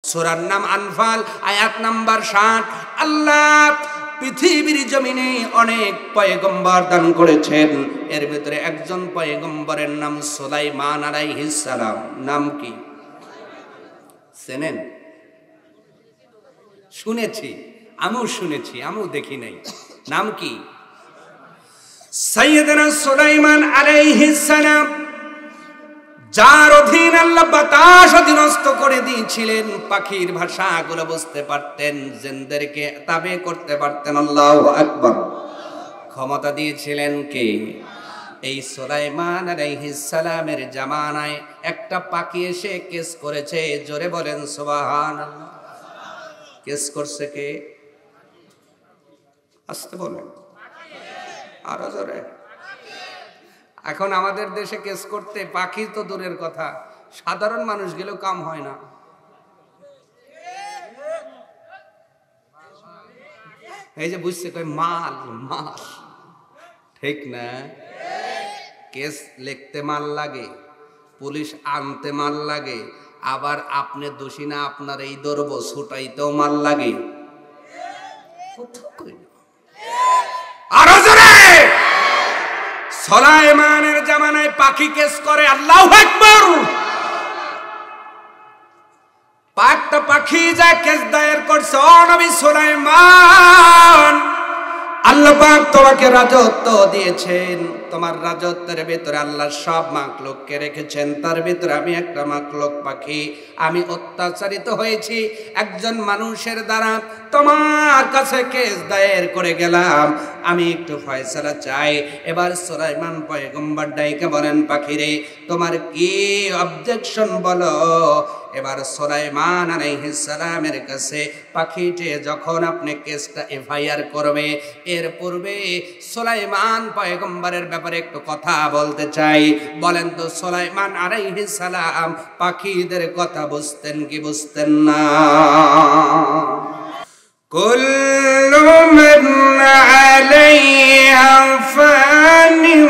সূরার নাম আনফাল, আয়াত নাম্বার 60। আল্লাহ পৃথিবীর জমিনে অনেক পয়গম্বর দান করেছেন, এর ভিতরে একজন পয়গম্বরের নাম সুলাইমান আলাইহিস সালাম। নাম কি চেনেন? শুনেছি, আমিও শুনেছি, আমিও দেখি নাই। নাম কি? সাইয়েদনা সুলাইমান আলাইহিস সালাম, যার অধীন আল্লাহ বাতাস অধীনস্থ করে দিয়েছিলেন, পাখির ভাষাগুলো বুঝতে পারতেন, জিনদেরকে তাবে করতে পারতেন। আল্লাহু আকবার। ক্ষমতা দিয়েছিলেন কে? এই সুলাইমান আলাইহিস সালামের জামানায় একটা পাখি এসে কেস করেছে। জোরে বলেন সুবহানাল্লাহ। কেস করছে কে? আস্তে বলেন, আরো জোরে। এখন আমাদের দেশে কেস করতে পাখি তো দূরের কথা, সাধারণ মানুষ গেলেও কাম হয় না। এই যে বুঝছে কই মাল মাল, ঠিক না? কেস লিখতে মাল লাগে, পুলিশ আনতে মাল লাগে, আবার আপনি দোষী না আপনার এই ধরবো ছুটাইতেও মাল লাগে। আরো জোরে। সুলাইমানের জামানায় পাখি কেস করে। আল্লাহু আকবার। পাঁচটা পাখি যা কেস দায়ের করছে, ও নবী সুলাইমান, আল্লাহ পাক তোমাকে রাজত্ব দিয়েছেন, তোমার রাজত্বের ভিতরে আল্লাহ সব মাখলুককে রেখেছেন, তার ভিতরে আমি একটা মাখলুক পাখি, আমি অত্যাচারিত হয়েছি একজন মানুষের দ্বারা, তোমার কাছে কেস দায়ের করে গেলাম, আমি একটু ফয়সালা চাই। এবার সুলাইমান পয়গম্বর ডাইকে বলেন, পাখিরে তোমার কি অবজেকশন বলো। এবার সুলাইমান আলাইহিস সালামের কাছে পাখিটি যখন আপনি কেসটা এফআইআর করবে, এর পূর্বে সুলাইমান পয়গম্বরের ব্যাপারে একটু কথা বলতে চাই। বলেন তো সুলাইমান আলাইহিস সালাম পাখিদের কথা বুঝতেন কি বুঝতেন না? কুল্লু মান আলাইহা ফানিন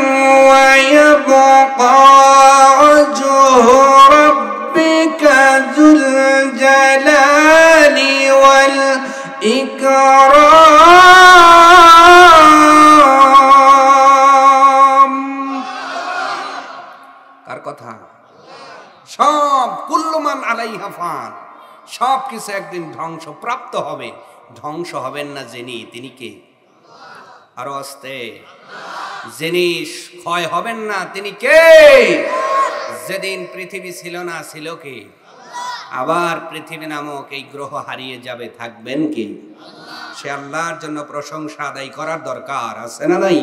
ওয়া ইয়াবকা ওয়াজহু রাব্বিকা যুল জালালি ওয়াল ইকরাম। কার কথা? সব কুল্লু মান আলাইহা ফান, সব কিছু একদিন ধ্বংস প্রাপ্ত হবে। ধ্বংস হবেন না যিনি, তিনি কে? আরো আস্তে। যিনি ক্ষয় হবেন না তিনি কে? যেদিন পৃথিবী ছিল না ছিল কে? আবার পৃথিবী নামক এই গ্রহ হারিয়ে যাবে, থাকবেন কে? সে আল্লাহর জন্য প্রশংসা আদায় করার দরকার আছে না নাই?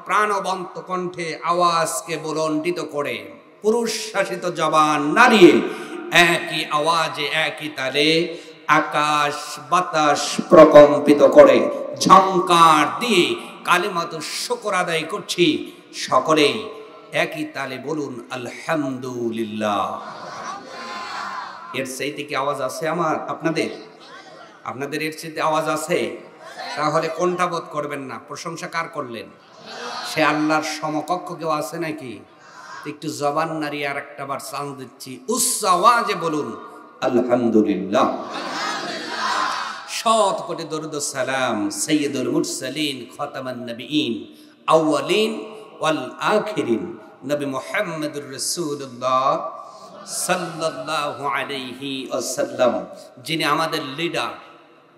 প্রাণবন্ত কণ্ঠে আওয়াজকে বুলন্ডিত করে, পুরুষ শাসিত জবান নাড়িয়ে একই আওয়াজে একই তালে আকাশ বাতাস প্রকম্পিত করে ঝংকার দিয়ে কালিমাতুশ শুকর আদায় করছি। সকলেই একই তালে বলুন আলহামদুলিল্লাহ। এর চাইতে কি আওয়াজ আছে আমার আপনাদের এর চাইতে আওয়াজ আছে? তাহলে কোনটা বোধ করবেন না? প্রশংসা কার করলেন? সে আল্লাহর সমকক্ষ কেউ আছে নাকি? একটু জবান নাড়িয়ে আর একটা বার চান্স দিচ্ছি, উচ্চ আওয়াজে বলুন আলহামদুলিল্লাহ। শত কোটি দরুদ ও সালাম সাইয়্যিদুল মুরসালিন খাতামান নবিয়্যিন আউয়ালিন ওয়াল আখিরিন নবী মুহাম্মদুর রাসূলুল্লাহ সাল্লাল্লাহু আলাইহি ওয়াসাল্লাম, যিনি আমাদের লিডার,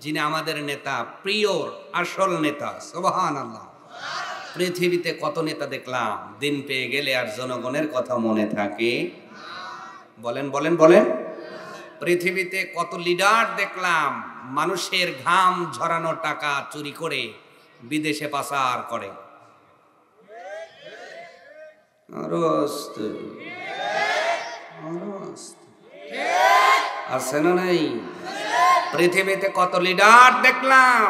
যিনি আমাদের নেতা, প্রিয় আসল নেতা। সুবহানাল্লাহ। পৃথিবীতে কত নেতা দেখলাম, দিন পেয়ে গেলে আর জনগণের কথা মনে থাকে? বলেন বলেন বলেন। পৃথিবীতে কত লিডার দেখলাম, মানুষের ঘাম ঝরানো টাকা চুরি করে বিদেশে পাচার করে। আছে না নাই? পৃথিবীতে কত লিডার দেখলাম,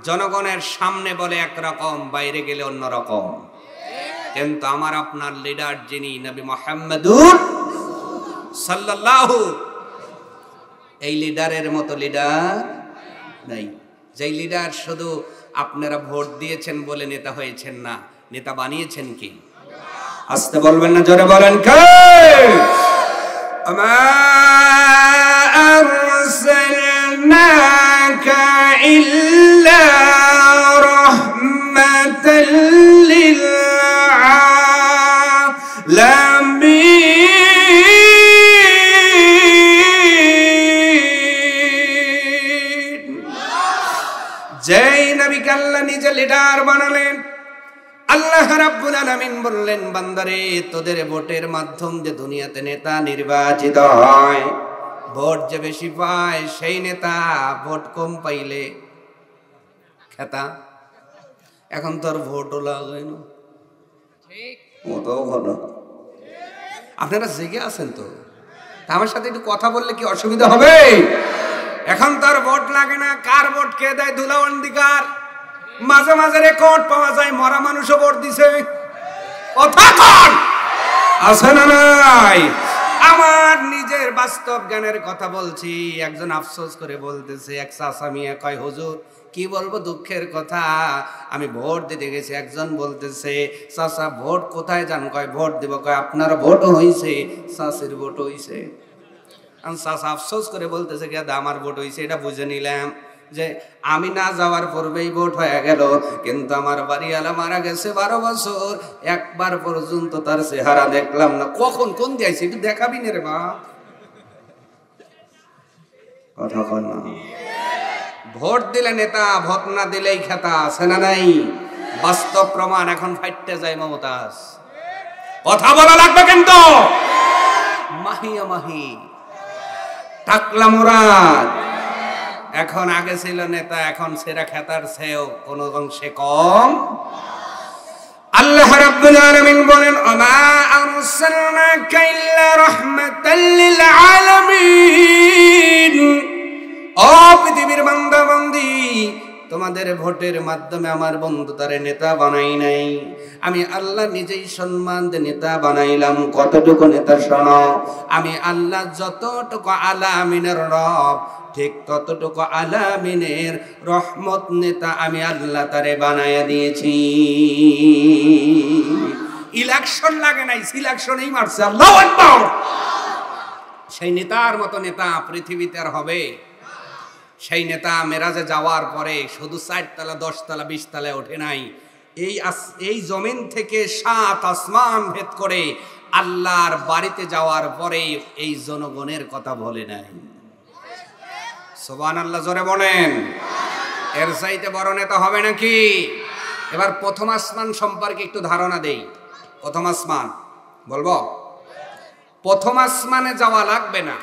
জনগণের সামনে বলে একরকম, বাইরে গেলে অন্যরকম। কিন্তু আমার আপনার লিডার যিনি নবী মুহাম্মদুর সাল্লাল্লাহু, এই লিডারের মতো লিডার নাই। যেই লিডার শুধু আপনারা ভোট দিয়েছেন বলে নেতা হয়েছেন না, নেতা বানিয়েছেন কি? আসতে বলবেন না, জোরে বলেন কে? লিডার বানালেন। আল্লাহ রাব্বুল আলামিন বললেন, বান্দারে তোদের ভোটের মাধ্যম যে দুনিয়াতে নেতা নির্বাচিত হয়, ভোট যে বেশি পায় সেই নেতা, ভোট কম পাইলে খেতা। এখন তোর ভোটও লাগে না, আপনারা জেগে আছেন তো? আমার সাথে একটু কথা বললে কি অসুবিধা হবে? এখন তার ভোট লাগে না। কার ভোট কে দেয়? ধুলাবন্দিকার। মাঝে মাঝে রেকর্ড পাওয়া যায় মরা মানুষও ভোট দিছে। কথা কন আছে না নাই? আমার নিজের বাস্তব জ্ঞানের কথা বলছি। একজন আফসোস করে বলতেছে, এক চাচা মিয়া কয়, হুজুর কি বলবো দুঃখের কথা, আমি ভোট দিতে গেছি। একজন বলতেছে, চাচা ভোট কোথায় যান? কয় ভোট দিব। কয় আপনার ভোটও হইছে, চাষির ভোট হইছে। চাচা আফসোস করে বলতেছে, আমার ভোট হইছে এটা বুঝে নিলাম যে আমি না যাওয়ার পূর্বেই ভোট হয়ে গেল, কিন্তু আমার বাড়িওয়ালা মারা গেছে 12 বছর, একবার পর্যন্ত তার চেহারা দেখলাম না। কখন কোন দিয়েছে একটু দেখাবি না রে মা? কথা কন না। ভোট দিলে নেতা, ভোট না দিলেই খেতা, আছে না নাই? বাস্তব প্রমাণ। এখন ফাইটতে যায় মমতাজ। কথা বলা লাগবে কিন্তু। মাহিয়া মাহি টাকলা মুরাদ এখন আগে ছিল নেতা, এখন সেরা খেতার চেয়েও কোন অংশে কম। আল্লাহ রাব্বুল আলামিন বলেন, আমা আরসালনাকা ইল্লা রাহমাতাল লিল আলামিন। ও পৃথিবীর বান্দা বান্দি, তোমাদের ভোটের মাধ্যমে আমার বন্ধু তারে নেতা বানাই নাই, আমি আল্লাহ নিজেই সম্মান দিয়ে নেতা বানাইলাম। কতটুকু নেতা শোনো, আমি আল্লাহ যতটুকু আলামিনের রব, ঠিক ততটুকু আলামিনের রহমত নেতা আমি আল্লাহ তারে বানাইয়া দিয়েছি। ইলেকশন লাগে নাই, সিলেকশনেই মারছে। আল্লাহু আকবার। সেই নেতার মতো নেতা পৃথিবীতে আর হবে? সেই নেতা মেরাজে যাওয়ার পরে শুধু 4 তলা 10 তলা 20 তলায় ওঠে নাই, এই জমিন থেকে 7 আসমান ভেদ করে আল্লাহর বাড়িতে যাওয়ার পরে এই জনগণের কথা বলে নাই। সুবহানাল্লাহ, জোরে বলেন। এর চাইতে বড় নেতা হবে নাকি? এবার প্রথম আসমান সম্পর্কে একটু ধারণা দেই। প্রথম আসমান বলবো? প্রথম আসমানে যাওয়া লাগবে না।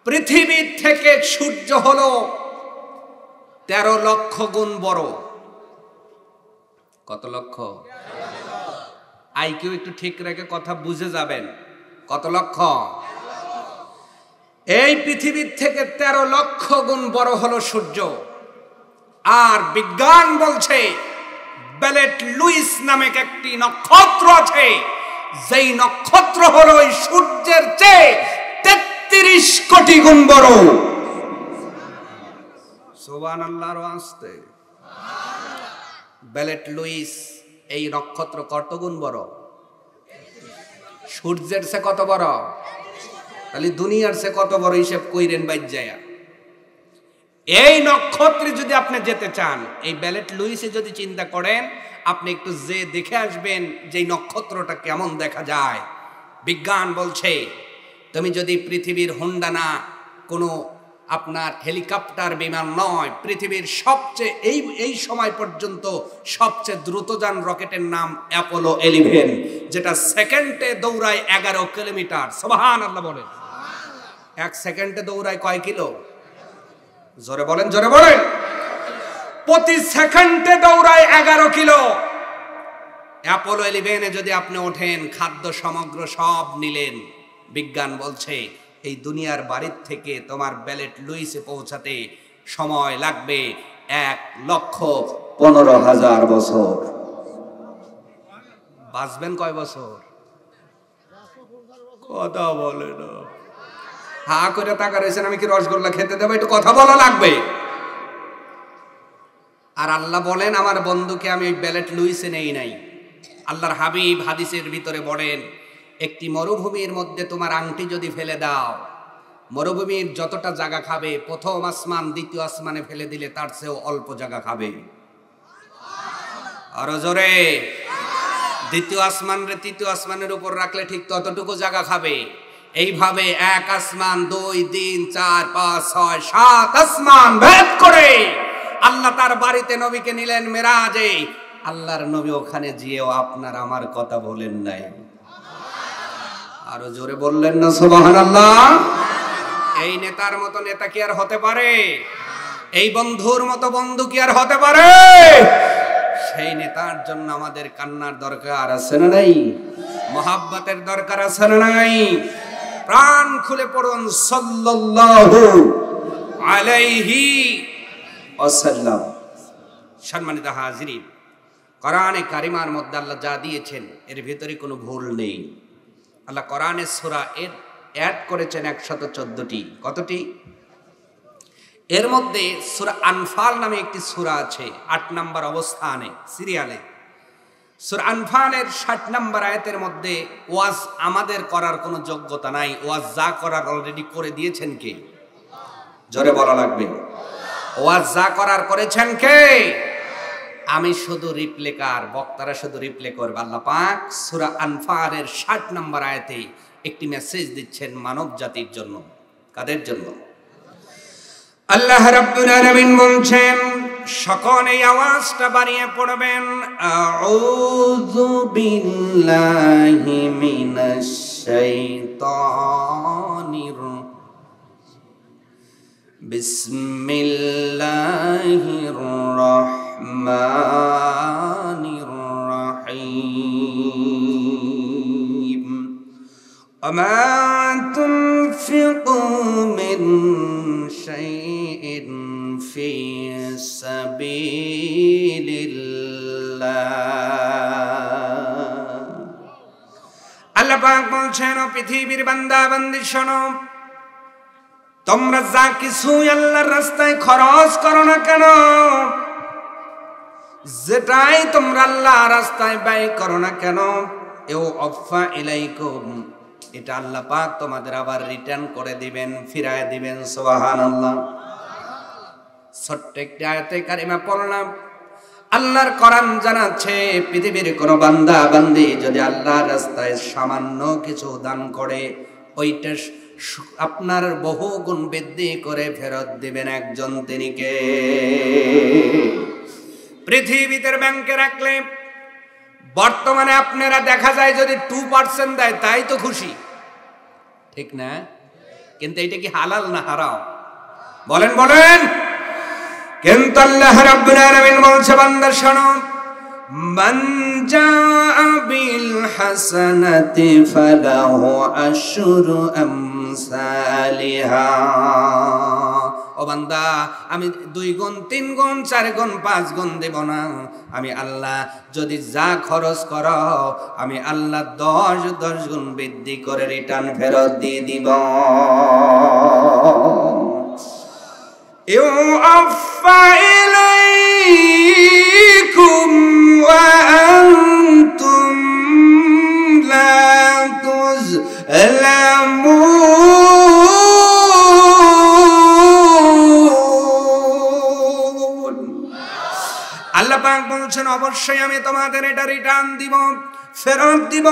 পৃথিবীর থেকে সূর্য হলো 13 লক্ষ গুণ বড়। কত লক্ষ? আইকিউ একটু ঠিক রেখে কথা বুঝে যাবেন। কত লক্ষ? এই পৃথিবীর থেকে 13 লক্ষ গুণ বড় হলো সূর্য। আর বিজ্ঞান বলছে বেলেট লুইস নামে একটি নক্ষত্র আছে, যেই নক্ষত্র হলো এই সূর্যের চেয়ে 33 কোটি গুণ বড়। সুবহানাল্লাহর ওয়াস্তে। বেলেট লুইস এই নক্ষত্র কত গুণ বড়? সূর্যের চেয়ে কত বড়? তাহলে দুনিয়ার চেয়ে কত বড় হিসেব কইরেন বাইজায়া। এই নক্ষত্রে যদি আপনি যেতে চান, এই বেলেট লুইসে যদি চিন্তা করেন, আপনি একটু যে দেখে আসবেন যে নক্ষত্রটা কেমন দেখা যায়। বিজ্ঞান বলছে তুমি যদি পৃথিবীর হোন্ডা না, কোনো আপনার হেলিকপ্টার বিমান নয়, পৃথিবীর সবচেয়ে এই সময় পর্যন্ত সবচেয়ে দ্রুতযান রকেটের নাম অ্যাপোলো 11, যেটা সেকেন্ডে দৌড়ায় 11 কিলোমিটার। সুবহানাল্লাহ বলেন। 1 সেকেন্ডে দৌড়ায় কয় কিলো? জোরে বলেন, জোরে বলেন। প্রতি সেকেন্ডে দৌড়ায় 11 কিলো। অ্যাপোলো 11-এ যদি আপনি ওঠেন, খাদ্য সমগ্র সব নিলেন, বিজ্ঞান বলছে এই দুনিয়ার বাড়ির থেকে তোমার বেলেট লুইসে পৌঁছাতে সময় লাগবে 1,15,000 বছর। বাঁচবেন কয় বছর? কথা বলে না। হা করে তাকা রয়েছেন, আমি কি রসগোল্লা খেতে দেবো? একটু কথা বলা লাগবে। আর আল্লাহ বলেন আমার বন্ধুকে আমি ওই বেলেট লুইসে নেই নাই। আল্লাহর হাবিব হাদিসের ভিতরে বলেন, একটি মরুভূমির মধ্যে তোমার আংটি যদি ফেলে দাও, মরুভূমির যতটা জায়গা খাবে, প্রথম আসমান দ্বিতীয় আসমানে ফেলে দিলে তার চেয়েও অল্প জায়গা খাবে। আরো জোরে। দ্বিতীয় আসমান রে তৃতীয় আসমানের উপর রাখলে ঠিক ততটুকু জায়গা খাবে। এইভাবে 1 আসমান 2 3 4 5 6 7 আসমান ভেদ করে আল্লাহ তার বাড়িতে নবীকে নিলেন মেরাজে। আল্লাহর নবী ওখানে গিয়েও আপনার আমার কথা বলেন নাই। আরো জোরে বললেন না সুবহানাল্লাহ। এই নেতার মতো নেতা কি আর হতে পারে? এই বন্ধুর মতো বন্ধু কি আর হতে পারে? সেই নেতার জন্য আমাদের কান্নার দরকার আছে না নাই? মহাব্বতের দরকার আছে না নাই? প্রাণ খুলে পড়ুন সাল্লাল্লাহু আলাইহি ওয়াসাল্লাম। সম্মানিত হাজিরিন, কোরআনে কারিমার মধ্যে আল্লাহ যা দিয়েছেন এর ভিতরে কোনো ভুল নেই। আল্লাহ কোরআনের সূরা অ্যাড করেছেন 114টি। কতটি? এর মধ্যে সূরা আনফাল নামে একটি সূরা আছে 8 নম্বর অবস্থানে সিরিয়ালে। সূরা আনফালের 60 নম্বর আয়াতের মধ্যে ওয়াজ আমাদের করার কোনো যোগ্যতা নাই, ওয়াজ যা করার অলরেডি করে দিয়েছেন কে? জোরে বলা লাগবে। ওয়াজ যা করার করেছেন কে? আমি শুধু রিপ্লেকার, বক্তারা শুধু রিপ্লে করবে। আল্লাহ পাক সূরা আনফালের 60 নম্বর আয়াতে একটি মেসেজ দিচ্ছেন মানব জাতির জন্য। কাদের জন্য? আল্লাহ রাব্বুল আলামিন বলছেন, সকলে আওয়াজটা বাড়িয়ে পড়বেন, আউযু বিল্লাহি মিনাশ শাইতানির বিসমিল্লাহির রহমানির রহিম। ওমা তুনফিকু মিন শাইইন ফি সাবিলিল্লাহ। আল্লাহ পাক বলছেন, ও পৃথিবীর বান্দা বান্দি শোনো, তোমরা যা কিছু আল্লাহর রাস্তায় খরচ করো না কেন, যেটাই তোমরা আল্লাহর রাস্তায় ব্যয় করো না কেন, এও আফা ইলাইকুম, এটা আল্লাহ পাক তোমাদের আবার রিটার্ন করে দিবেন, ফিরায় দিবেন। সুবহানাল্লাহ। ছোট্ট একটি আয়াতে কারিমা পড়লাম। আল্লাহর কোরআন জানাচ্ছে, পৃথিবীর কোন বান্দা বান্দি যদি আল্লাহর রাস্তায় সামান্য কিছু দান করে, ওইটা আপনার বহু গুণ বৃদ্ধি করে ফেরত দিবেন একজন, তিনি কে? পৃথিবীতে ব্যাংকে রাখলে বর্তমানে আপনারা দেখা যায় যদি 2% দেয় তাই তো খুশি, ঠিক না? কিন্তু এটা কি হালাল না হারাম? বলেন বলেন। কিন্তু আল্লাহ রাব্বুল আলামিন বলছে, বান্দা শোনো, মান জাআ বিল হাসানাতি ফালাহু আশরু আমসালিহা। ও বান্দা, আমি 2 গুণ 3 গুণ 4 গুণ 5 গুণ দেব না। আমি আল্লাহ যদি যা খরচ করো, আমি আল্লাহ 10 গুণ বৃদ্ধি করে রিটার্ন ফেরত দিয়ে দিব। ইউআফা ইলাইকুম ওয়া আনতুম লা তুযলামুন। আল্লাহ পাক বলছেন, অবশ্যই আমি তোমাদের এটা রিটার্ন দিব, ফেরত দিব।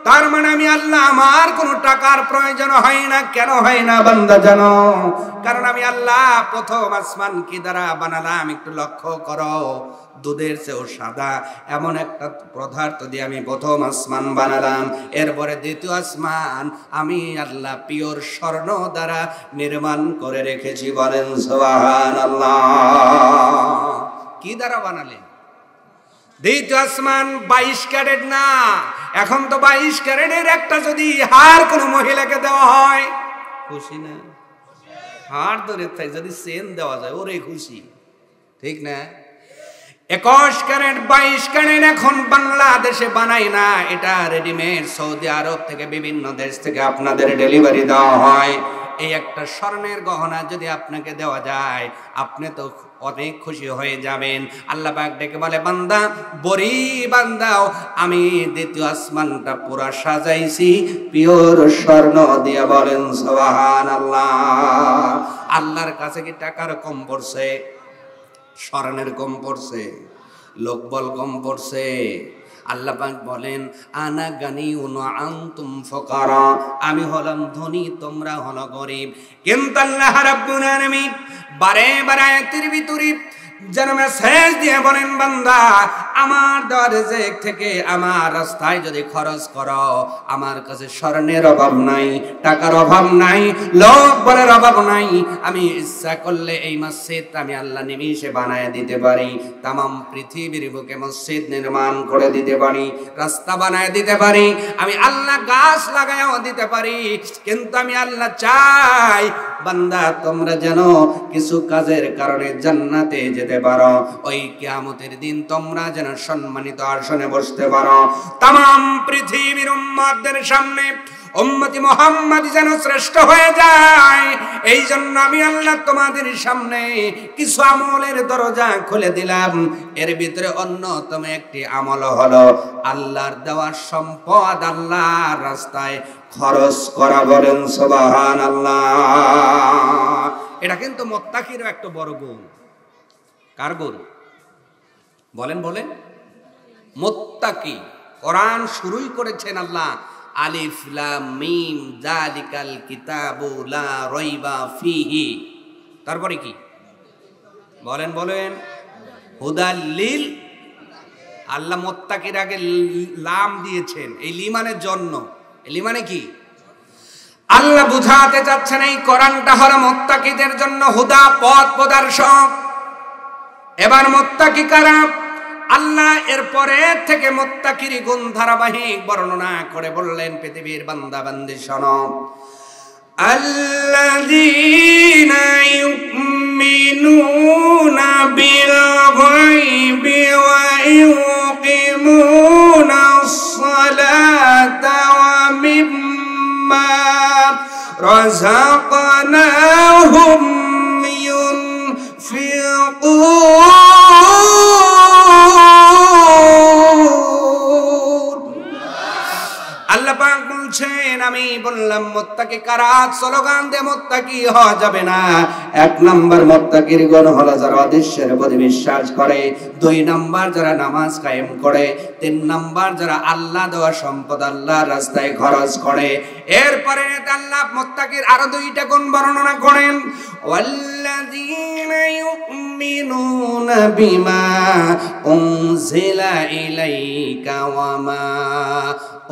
তার মানে আমি আল্লাহ, আমার কোনো টাকার প্রয়োজন হয় না। কেন হয় না বান্দা জানো? কারণ আমি আল্লাহ প্রথম আসমান কি দ্বারা বানালাম একটু লক্ষ্য করো। দুধের চেয়েও সাদা এমন একটা পদার্থ দিয়ে আমি প্রথম আসমান বানালাম। এরপরে দ্বিতীয় আসমান আমি আল্লাহ পিওর স্বর্ণ দ্বারা নির্মাণ করে রেখেছি। বলেন সুবহানাল্লাহ। কি দ্বারা বানালেন? দ্বিতীয় আসমান 22 ক্যারেট না। এখন তো 22 ক্যারেটের একটা যদি হার কোনো মহিলাকে দেওয়া হয়, খুশি না? হার ধরে তাই যদি চেন দেওয়া যায়, ওরে খুশি, ঠিক না? 21 ক্যারেট 22 ক্যারেট এখন বাংলাদেশে বানাই না, এটা রেডিমেড সৌদি আরব থেকে বিভিন্ন দেশ থেকে আপনাদের ডেলিভারি দেওয়া হয়। এই একটা স্বর্ণের গহনা যদি আপনাকে দেওয়া যায়, আপনি তো অনেক খুশি হয়ে যাবেন। আল্লাহ পাক ডেকে বলে, বান্দা বরি বান্দাও, আমি দ্বিতীয় আসমানটা পুরা সাজাইছি পিওর স্বর্ণ দিয়ে। বলেন সুবহানাল্লাহ। আল্লাহর কাছে কি টাকার কম পড়ছে? স্বর্ণের কম পড়ছে? লোকবল কম পড়ছে? আল্লাহ পাক বলেন, আনা গানিউন আনতুম ফুকারা, আমি হলাম ধনী, তোমরা হলো গরিব। কিন্তু আল্লাহ রাব্বুল আলামিন বারে বারে আয়াতের ভিতরে যেন মেসেজ দিয়ে বলেন, বান্দা আমার দেওয়া রিজিক থেকে আমার রাস্তায় যদি খরচ করো, আমার কাছে স্বর্ণের অভাব নাই, টাকার অভাব নাই, লোক বলের অভাব নাই। আমি ইচ্ছা করলে এই মসজিদ আমি আল্লাহ নিমিষে বানায় দিতে পারি, তামাম পৃথিবীর বুকে মসজিদ নির্মাণ করে দিতে পারি, রাস্তা বানায় দিতে পারি, আমি আল্লাহ গাছ লাগায়ও দিতে পারি। কিন্তু আমি আল্লাহ চাই বান্দা তোমরা যেন কিছু কাজের কারণে জান্নাতে যেতে পারো, ওই কিয়ামতের দিন তোমরা যেন সম্মানিত আসনে বসতে পারো। তামাম পৃথিবীর উম্মতদের সামনে উম্মতি মুহাম্মদ যেন শ্রেষ্ঠ হয়ে যায়, এই জন্য আমি আল্লাহ তোমাদের সামনে কিছু আমলের দরজা খুলে দিলাম। এর ভিতরে অন্যতম একটি আমল হলো আল্লাহর দেওয়া সম্পদ আল্লাহর রাস্তায় খরচ করা। বলেন সুবহানাল্লাহ। এটা কিন্তু মুত্তাকিরও একটা বড় গুণ। কার গুণ? বলেন বলেন। মুত্তাকি। কোরআন শুরুই করেছেন আল্লাহ আলিফ লাম মিম যালিকাল কিতাবু লা রাইবা ফিহি। তারপরে কি বলেন বলেন? হুদাল লিল। আল্লাহ মুত্তাকির আগে লাম দিয়েছেন এই লিমানের জন্য। এই লিমানে কি? আল্লাহ বুঝাতে চাচ্ছেন এই কোরআনটা হলো মুত্তাকিদের জন্য হুদা, পথ প্রদর্শক। এবার মুত্তাকি কারা? আল্লাহ এরপরে থেকে মুত্তাকির গুণ ধারাবাহিক বর্ণনা করে বললেন, পৃথিবীর বান্দা বান্দি শোনো, আল্লাযীনা ইউমিনুনা বিল গায়বি ওয়া ইউকিমুনাস সালাতা ওয়া মিম্মা রাযাকনাহুম আল্লাহ পাক বলছেন, আমি বললাম মুত্তাকি কারা? স্লোগান দিয়ে মুত্তাকি হওয়া যাবে না। এক নাম্বার মুত্তাকির গুণ হলো যারা অদৃশ্যের প্রতি বিশ্বাস করে, দুই নাম্বার যারা নামাজ কায়েম করে, তিন নাম্বার যারা আল্লাহ দেওয়া সম্পদ আল্লাহর রাস্তায় খরচ করে। এরপরে আল্লাহ মুত্তাকির আরো দুইটা গুণ বর্ণনা করেন, ওয়াল্লাযীনা ইউমিনুনা বিমা উনজিলা ইলাইকা ওয়া মা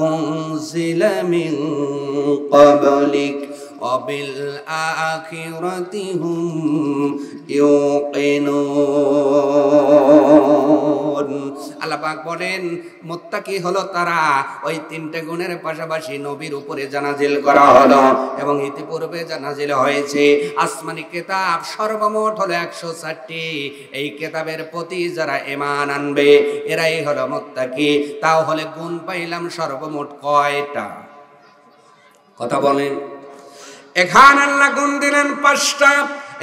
উনজিলা মিন ক্বাবলিক ওয়া বিল আখিরাতি হুম ইউকিনুন। আল্লাহ পাক বলেন মুত্তাকি হলো তারা, ওই তিনটে গুণের পাশাপাশি নবীর উপরে জানাজিল করা হলো এবং ইতিপূর্বে জানাজিল হয়েছে আসমানি কিতাব সর্বমোট হলো 104টি। এই কিতাবের প্রতি যারা ঈমান আনবে এরাই হলো মুত্তাকি। তাহলে গুণ পাইলাম সর্বমোট কয়টা? কথা বলেন। এখানে আল্লাহ গুণ দিলেন 5টা।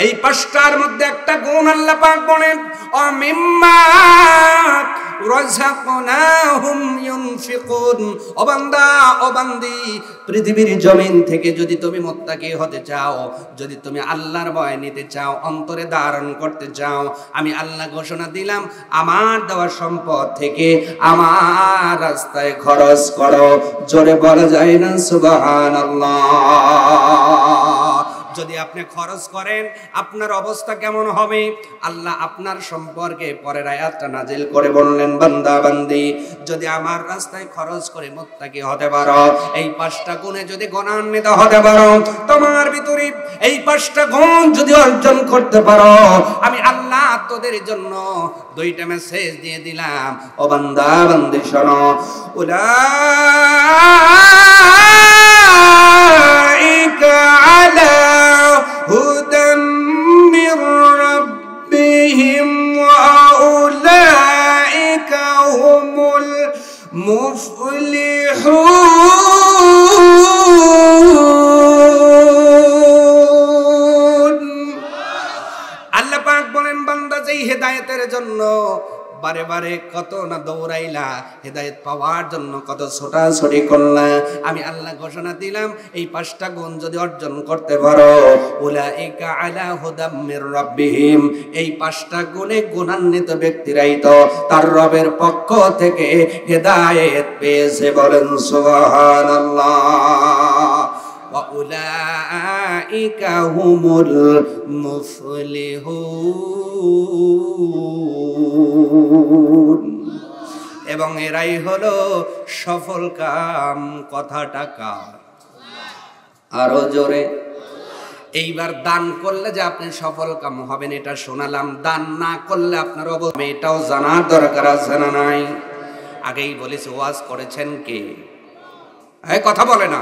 এই 5টার মধ্যে একটা গুণ আল্লাহ পাক বলেন, ও মিম্মা রাযাকনাহুম ইউনফিকুন। ও বান্দা, ও বান্দি, পৃথিবীর জমিন থেকে যদি তুমি মুত্তাকি হতে চাও, যদি তুমি আল্লাহর ভয় নিতে চাও, অন্তরে ধারণ করতে চাও, আমি আল্লাহ ঘোষণা দিলাম আমার দেওয়া সম্পদ থেকে আমার রাস্তায় খরচ করো। জোরে বলা যায় না সুবহানাল্লাহ? যদি আপনি খরচ করেন আপনার অবস্থা কেমন হবে? আল্লাহ আপনার সম্পর্কে পরের আয়াতটা নাজিল করে বললেন, বান্দা বান্দি যদি আমার রাস্তায় খরচ করে মুত্তাকি হতে পারো, এই 5টা গুণে যদি গুণান্বিত হতে পারো, তোমার ভিতরে এই 5টা গুণ যদি অর্জন করতে পারো, আমি আল্লাহ তোদের জন্য 2টা মেসেজ দিয়ে দিলাম। ও বান্দা বান্দি শোনো, উলাইকা আলা হুদাম মির রাব্বিহিম ওয়া উলাইকা হুমুল মুফলিহুন। আল্লাহ পাক বলেন, বান্দা যেই হেদায়েতের জন্য বারে বারে কত না দৌড়াইলা, হেদায়েত পাওয়ার জন্য কত ছোটাছুটি করলা, আমি আল্লাহ ঘোষণা দিলাম এই 5টা গুণ যদি অর্জন করতে পারো, উলাইকা আলা হুদাম মির রাব্বিহিম, এই 5টা গুণে গুণান্বিত ব্যক্তিরাই তো তার রবের পক্ষ থেকে হেদায়েত পেয়েছে। বলেন সুবহানাল্লাহ। ওয়া উলাইকা উলাইকা হুমুল মুফলিহুন। এবং এরাই হলো সফল কাম। কথাটা কার? আরো জোরে। এইবার দান করলে যে আপনি সফল কাম হবেন এটা শোনালাম, দান না করলে আপনার অবস্থা এটাও জানার দরকার আছে না নাই? আগেই বলেছি ওয়াজ করেছেন কে? এই কথা বলে না।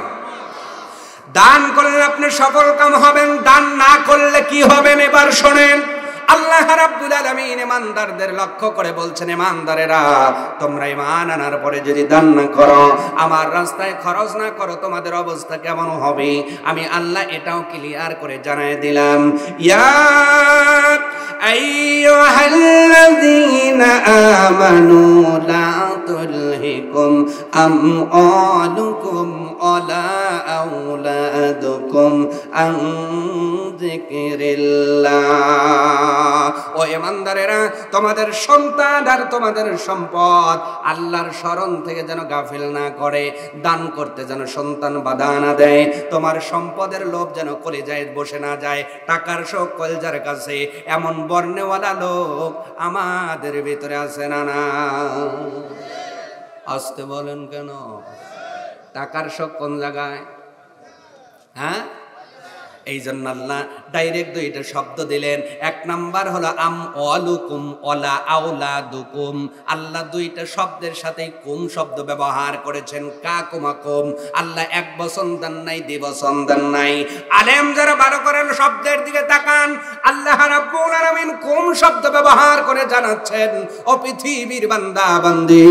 দান করলে আপনি সফল কাম হবেন, দান না করলে কি হবেন এবার শোনেন। আল্লাহ রাব্বুল আলামিন ইমানদারদের লক্ষ্য করে বলছেন, ইমানদারেরা তোমরা ঈমান আনার পরে যদি দান না করো, আমার রাস্তায় খরচ না করো, তোমাদের অবস্থা কেমন হবে আমি আল্লাহ এটাও ক্লিয়ার করে জানাই দিলাম। ইয়া আইয়ুহাল্লাযীনা আমানু লা তুলহিকুম আমওয়ালুকুম ওয়ালা আওলাদুকুম আন যিকরিল্লাহ। ও ইমানদারেরা, তোমাদের সন্তান আর তোমাদের সম্পদ আল্লাহর স্মরণ থেকে যেন গাফিল না করে, দান করতে যেন সন্তান বাধা না দেয়, তোমার সম্পদের লোভ যেন কলিজায় বসে না যায়, টাকার শোক কলজার কাছে, এমন বর্ণেওয়ালা লোক আমাদের ভিতরে আছে না? না আসতে বলেন কেন? টাকার শোক কোন জায়গায়? হ্যাঁ, এই জন্য আল্লাহ ডাইরেক্ট দুইটা শব্দ দিলেন। এক নাম্বার হলো আমওয়ালুকুম ওয়ালা আওলাদুকুম। আল্লাহ দুইটা শব্দের সাথে কুম শব্দ ব্যবহার করেছেন, কাকুমাকুম। আল্লাহ এক বচন দেন নাই, দ্বিবচন দেন নাই। আলেম যারা ভালো করেন শব্দের দিকে তাকান, আল্লাহ রাব্বুল আলামিন কুম শব্দ ব্যবহার করে জানাচ্ছেন, ও পৃথিবীর বান্দা বান্দি,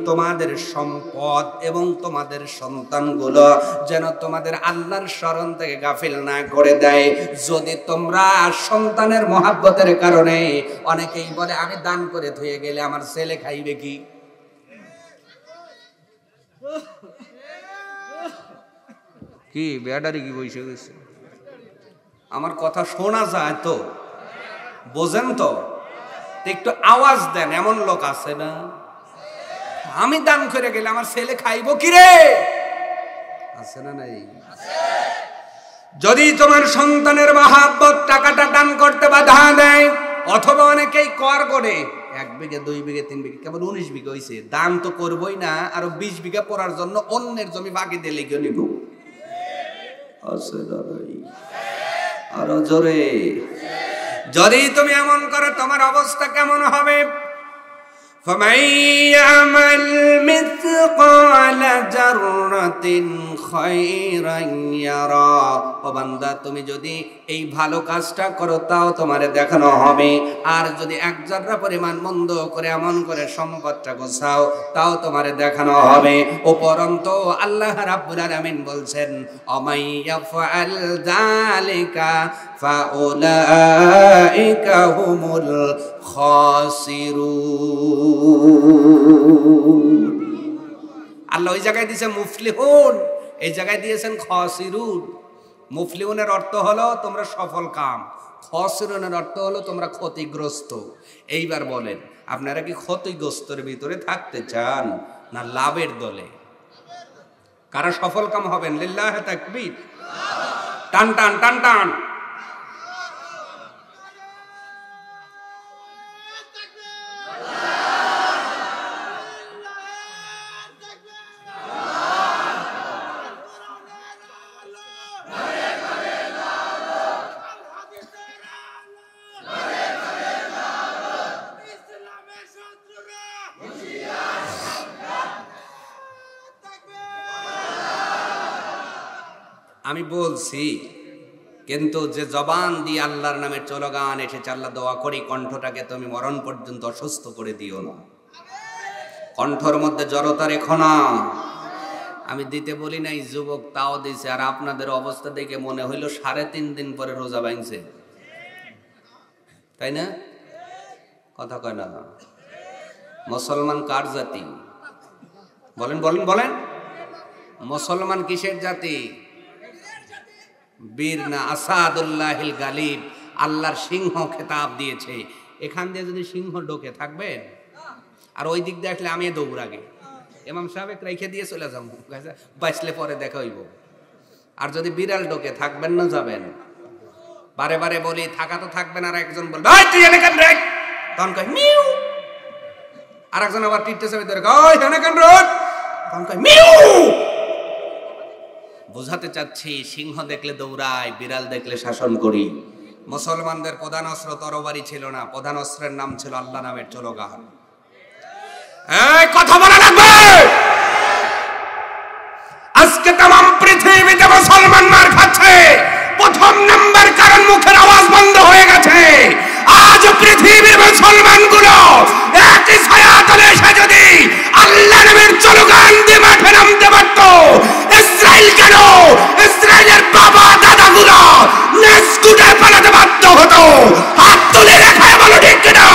তোমাদের সম্পদ এবং তোমাদের সন্তানগুলো যেন তোমাদের আল্লাহর স্মরণ থেকে গাফিল না করে দেয়। যদি তোমরা সন্তানের মহাব্বতের কারণে, অনেকেই বলে আমি দান করে থুয়ে গেলে আমার ছেলে খাইবে কি? কি বেয়াডারি কি বসে গেছে? আমার কথা শোনা যায় তো? বোঝেন তো? একটু আওয়াজ দেন। এমন লোক আছে না? আমি দান করে গেলে আমার ছেলে খাইব কি রে? আছে না নাই? যদি তোমার সন্তানের মহাব্বত টাকাটা দান করতে বাধা দেয়, অথবা অনেকেই কর করে 1 বিঘা 2 বিঘা 3 বিঘা কেবল 19 বিঘা হইছে, দান তো করবই না, আরো 20 বিঘা পড়ার জন্য অন্যের জমি বাকি দিলে কেউ নিব? আছে না নাই? আরো জোরে। যদি তুমি এমন করো তোমার অবস্থা কেমন হবে? فَمَن يَعْمَلْ مِثْقَالَ ذَرَّةٍ خَيْرًا يَرَهُ। ও বান্দা, তুমি যদি এই ভালো কাজটা করো তাও তোমারে দেখানো হবে, আর যদি 1 জাররা পরিমাণ মন্দ করে এমন করে সম্পদটা গোছাও তাও তোমারে দেখানো হবে। উপরন্তু আল্লাহ রাব্বুল আলামিন বলছেন, অমাই ইয়াফআল যালিকা ফাউলাইকা হুমুল খাসিরুন। আল্লাহ ওই জায়গায় দিয়েছেন মুফলিহুন, এই জায়গায় দিয়েছেন খাসিরুন। মুফলিহুনের অর্থ হলো তোমরা সফল কাম, খাসিরুনের অর্থ হলো তোমরা ক্ষতিগ্রস্ত। এইবার বলেন, আপনারা কি ক্ষতিগ্রস্তের ভিতরে থাকতে চান না লাভের দলে? কারা সফল কাম হবেন? লিল্লাহি তাকবীর। টান টান টান টান। আমি বলছি, কিন্তু যে জবান দিয়ে আল্লাহর নামে চলগান এসেছে, আল্লাহ দোয়া করি কণ্ঠটাকে তুমি মরণ পর্যন্ত অসুস্থ করে দিও না, কণ্ঠর মধ্যে জড়তা রেখো না। আমি দিতে বলি নাই, যুবক তাও দিছে। আর আপনাদের অবস্থা দেখে মনে হইল 3.5 দিন পরে রোজা ভাঙছে, তাই না? কথা কয় না। মুসলমান কার জাতি? বলেন বলেন বলেন। মুসলমান কিসের জাতি? বীর না আসাদুল্লাহিল গালিব, আল্লাহর সিংহ খেতাব দিয়েছে। এখান দিয়ে যদি সিংহ ঢোকে থাকবেন, আর ওই দিক দিয়ে আসলে আমি দৌড়াগে ইমাম সাহেব রেখে দিয়ে চলে যাবো, বাঁচলে পরে দেখা হইব। আর যদি বিড়াল ঢোকে থাকবেন না যাবেন? বারে বারে বলি থাকা তো থাকবে না, আর একজন বলবে ওই তুই এনে কেন রে, তখন কয় মিউ, আর একজন আবার টিটতেছে ভিতরে ওই এনে কেন রে, তখন কয় মিউ। বোঝাতে চাচ্ছি সিংহ দেখলে দৌড়াই, বিড়াল দেখলে শাসন করি। মুসলমানদের প্রধান অস্ত্র তরবারি ছিল না, প্রধান অস্ত্রের নাম ছিল আল্লাহ নামের স্লোগান। এই কথা বলা লাগবে। আজকে तमाम পৃথিবীতে মুসলমান মার খাচ্ছে, প্রথম নাম্বার কারণ মুখের আওয়াজ বন্ধ হয়ে গেছে। আজ পৃথিবীর মুসলমানগুলো একই ছায়াতলে এসে যদি আল্লাহ নামের স্লোগান দিয়ে মাঠে নামতে পারত, ইসরায়েল কেন ইসরায়েলের বাবা দাদাগুলো নেস্কুটে পালাতে বাধ্য হতো। হাত তুলে দেখায় বলো ঠিক কিনা?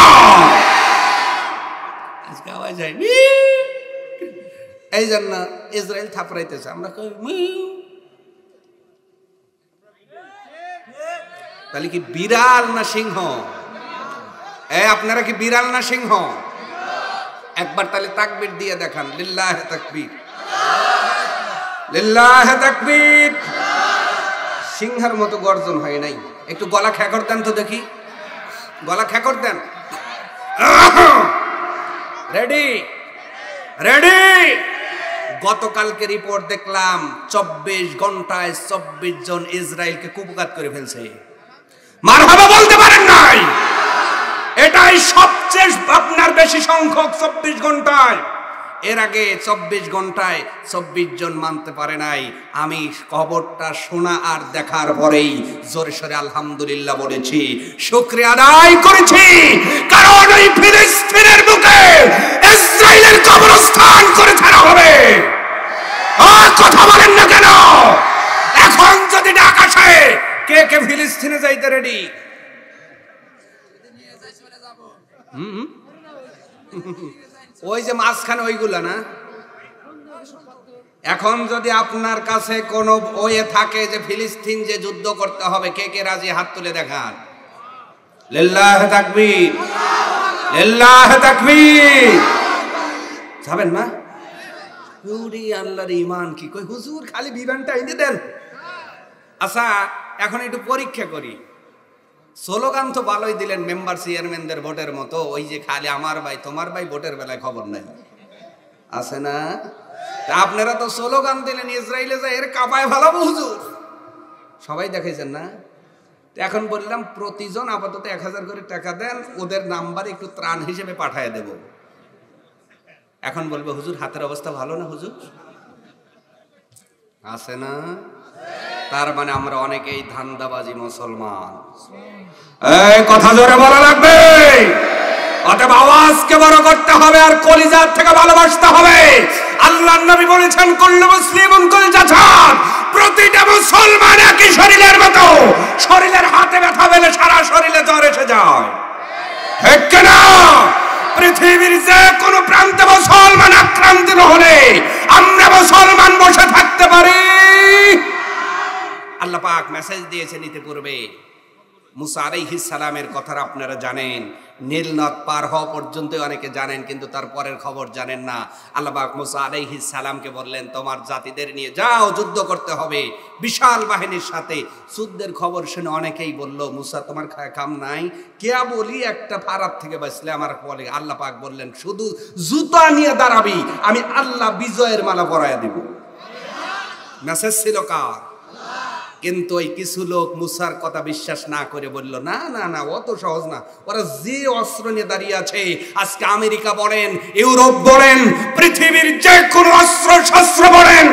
আজকে আওয়াজ হয়নি, এই জন্য ইসরায়েল থাপড়াইতেছে, আমরা কই তাহলে কি বিড়াল না সিংহ? আপনারা কি বিড়াল না সিংহ? একবার তাহলে তাকবীর দিয়ে দেখান, লিল্লাহে তাকবীর, লিল্লাহে তাকবীর। সিংহের মতো গর্জন হয় নাই, একটু গলা খেকর দেন তো দেখি, গলা খেকর দেন। Ready ready. গতকালকে রিপোর্ট দেখলাম 24 ঘন্টায় 24 জন ইসরায়েলকে কুপঘাত করে ফেলছে। মারহাবা বলতে পারেন নাই? এটাই সবচেয়ে আপনার বেশি সংখ্যক 24 ঘন্টায়। এর আগে 24 ঘন্টায় 24 জন মানতে পারে নাই। আমি খবরটা শোনা আর দেখার পরেই জোরে সোরে আলহামদুলিল্লাহ বলেছি, শুকরিয়া আদায় করেছি, কারণ ওই ফিলিস্তিনের বুকে ইসরায়েলের কবরস্থান করে ছাড়া হবে। কথা বলেন না কেন? এখন যদি ডাক আসে, কে কে ফিলিস্তিনে যাইতে রেডি? ওই যে মাঝখানে ওইগুলা না। এখন যদি আপনার কাছে কোনো ওয়ে থাকে যে ফিলিস্তিন যে যুদ্ধ করতে হবে, কে কে রাজি? হাত তুলে দেখান। লিল্লাহে তাকবীর, লিল্লাহে তাকবীর। যাবেন না? হুরি আল্লাহর ঈমান কি কই হুজুর, খালি বিমানটা এনে দেন। আচ্ছা এখন একটু পরীক্ষা করি। স্লোগান তো ভালোই দিলেন মেম্বার চেয়ারম্যানদের ভোটের মতো, ওই যে খালি আমার ভাই তোমার ভাই, ভোটের বেলায় খবর নাই, আছে না? আপনারা তো স্লোগান দিলেন ইসরায়েলে যায় এর কাপায় ভালো হুজুর, সবাই দেখেছেন না? এখন বললাম প্রতিজন আপাতত 1000 করে টাকা দেন, ওদের নাম্বার একটু ত্রাণ হিসেবে পাঠিয়ে দেব। এখন বলবে হুজুর হাতের অবস্থা ভালো না হুজুর, আছে না? তার মানে আমরা অনেকেই ধান্দাবাজি মুসলমান। এই কথা জোরে বলা লাগবে। অতএব আওয়াজকে বড় করতে হবে আর কলিজার থেকে ভালোবাসতে হবে। আল্লাহর নবী বলেছেন কুল্লু মুসলিমুন কলজাতান, প্রতিটা মুসলমান একই শরীরের মতো। শরীরের হাতে ব্যথা পেলে সারা শরীরে জ্বর এসে যায়, ঠিক কিনা? পৃথিবীর যে কোনো প্রান্তে মুসলমান আক্রান্ত হলে আমরা মুসলমান বসে থাকতে পারি? আল্লাহ পাক মেসেজ দিয়েছেন ইতিপূর্বে। মুসা আলাইহিস সালামের কথা আপনারা জানেন, নীল নদ পার হওয়া পর্যন্ত অনেকে জানেন, কিন্তু তার পরের খবর জানেন না। আল্লাহ পাক মুসা আলাইহিস সালামকে বললেন তোমার জাতিদের নিয়ে যাও, যুদ্ধ করতে হবে বিশাল বাহিনীর সাথে। যুদ্ধের খবর শুনে অনেকেই বলল মুসা তোমার কাম নাই, কেয়া বলি একটা ফারাত থেকে বাঁচলে আমার বলে। আল্লাহ পাক বললেন শুধু জুতা নিয়ে দাঁড়াবি, আমি আল্লাহ বিজয়ের মালা পরাইয়া দিব। মেসেজ ছিল কার? কিন্তু ওই কিছু লোক মুসার কথা বিশ্বাস না করে বলল না না না, অত সহজ না। ওরা যে অস্ত্র নিয়ে দাঁড়িয়ে আছে, আজকে আমেরিকা বলেন, ইউরোপ বলেন, পৃথিবীর যে কোনো অস্ত্র শস্ত্র বলেন,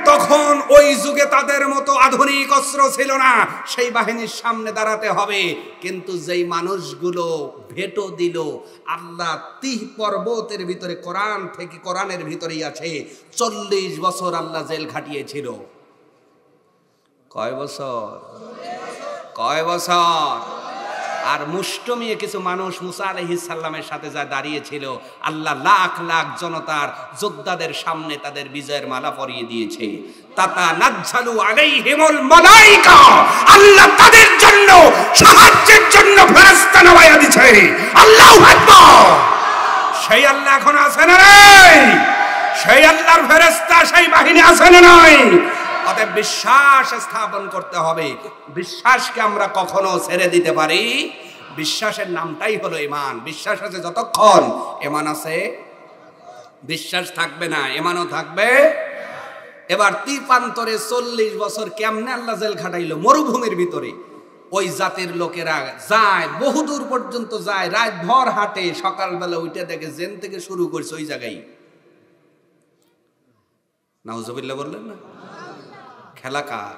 তখন ওই যুগে তাদের মতো আধুনিক অস্ত্র ছিল না। সেই বাহিনীর সামনে দাঁড়াতে হবে। কিন্তু যেই মানুষগুলো ভেটো দিল, আল্লাহ 30 পর্বতের ভিতরে কোরআনের ভিতরেই আছে 40 বছর আল্লাহ জেল খাটিয়েছিল। কয় বছর? কয় বছর? আর মুষ্টমিয়ে কিছু মানুষ মুসা আলাইহিস সালামের সাথে যা দাঁড়িয়েছিল, আল্লাহ লাখ লাখ জনতার যোদ্ধাদের সামনে তাদের বিজয়ের মালা পরিয়ে দিয়েছে। তাতানাজ্জালু আলাইহিমুল মালাইকা, আল্লাহ তাদের জন্য সাহায্যের জন্য ফেরেশতা নামায়া দিয়েছে। আল্লাহু আকবার। সেই আল্লাহ এখন আছে না নাই? সেই আল্লাহর ফেরেশতা সেই বাহিনী আছে না নাই? অতএব বিশ্বাস স্থাপন করতে হবে। বিশ্বাসকে আমরা কখনো ছেড়ে দিতে পারি? বিশ্বাসের নামটাই হলো ঈমান। বিশ্বাস আছে যতক্ষণ ঈমান আছে, বিশ্বাস থাকবে না, ঈমানও থাকবে। এবার তীপান্তরে 40 বছর কেমনে আল্লাহ জেল খাটাইলো মরুভূমির ভিতরে। ওই জাতির লোকেরা যায় বহুদূর পর্যন্ত, যায় রাত ভর হাঁটে, সকালবেলা উঠে দেখে জেন থেকে শুরু করছে ওই জায়গায়। নাউজুবিল্লাহ বললেন না? খেলা কার?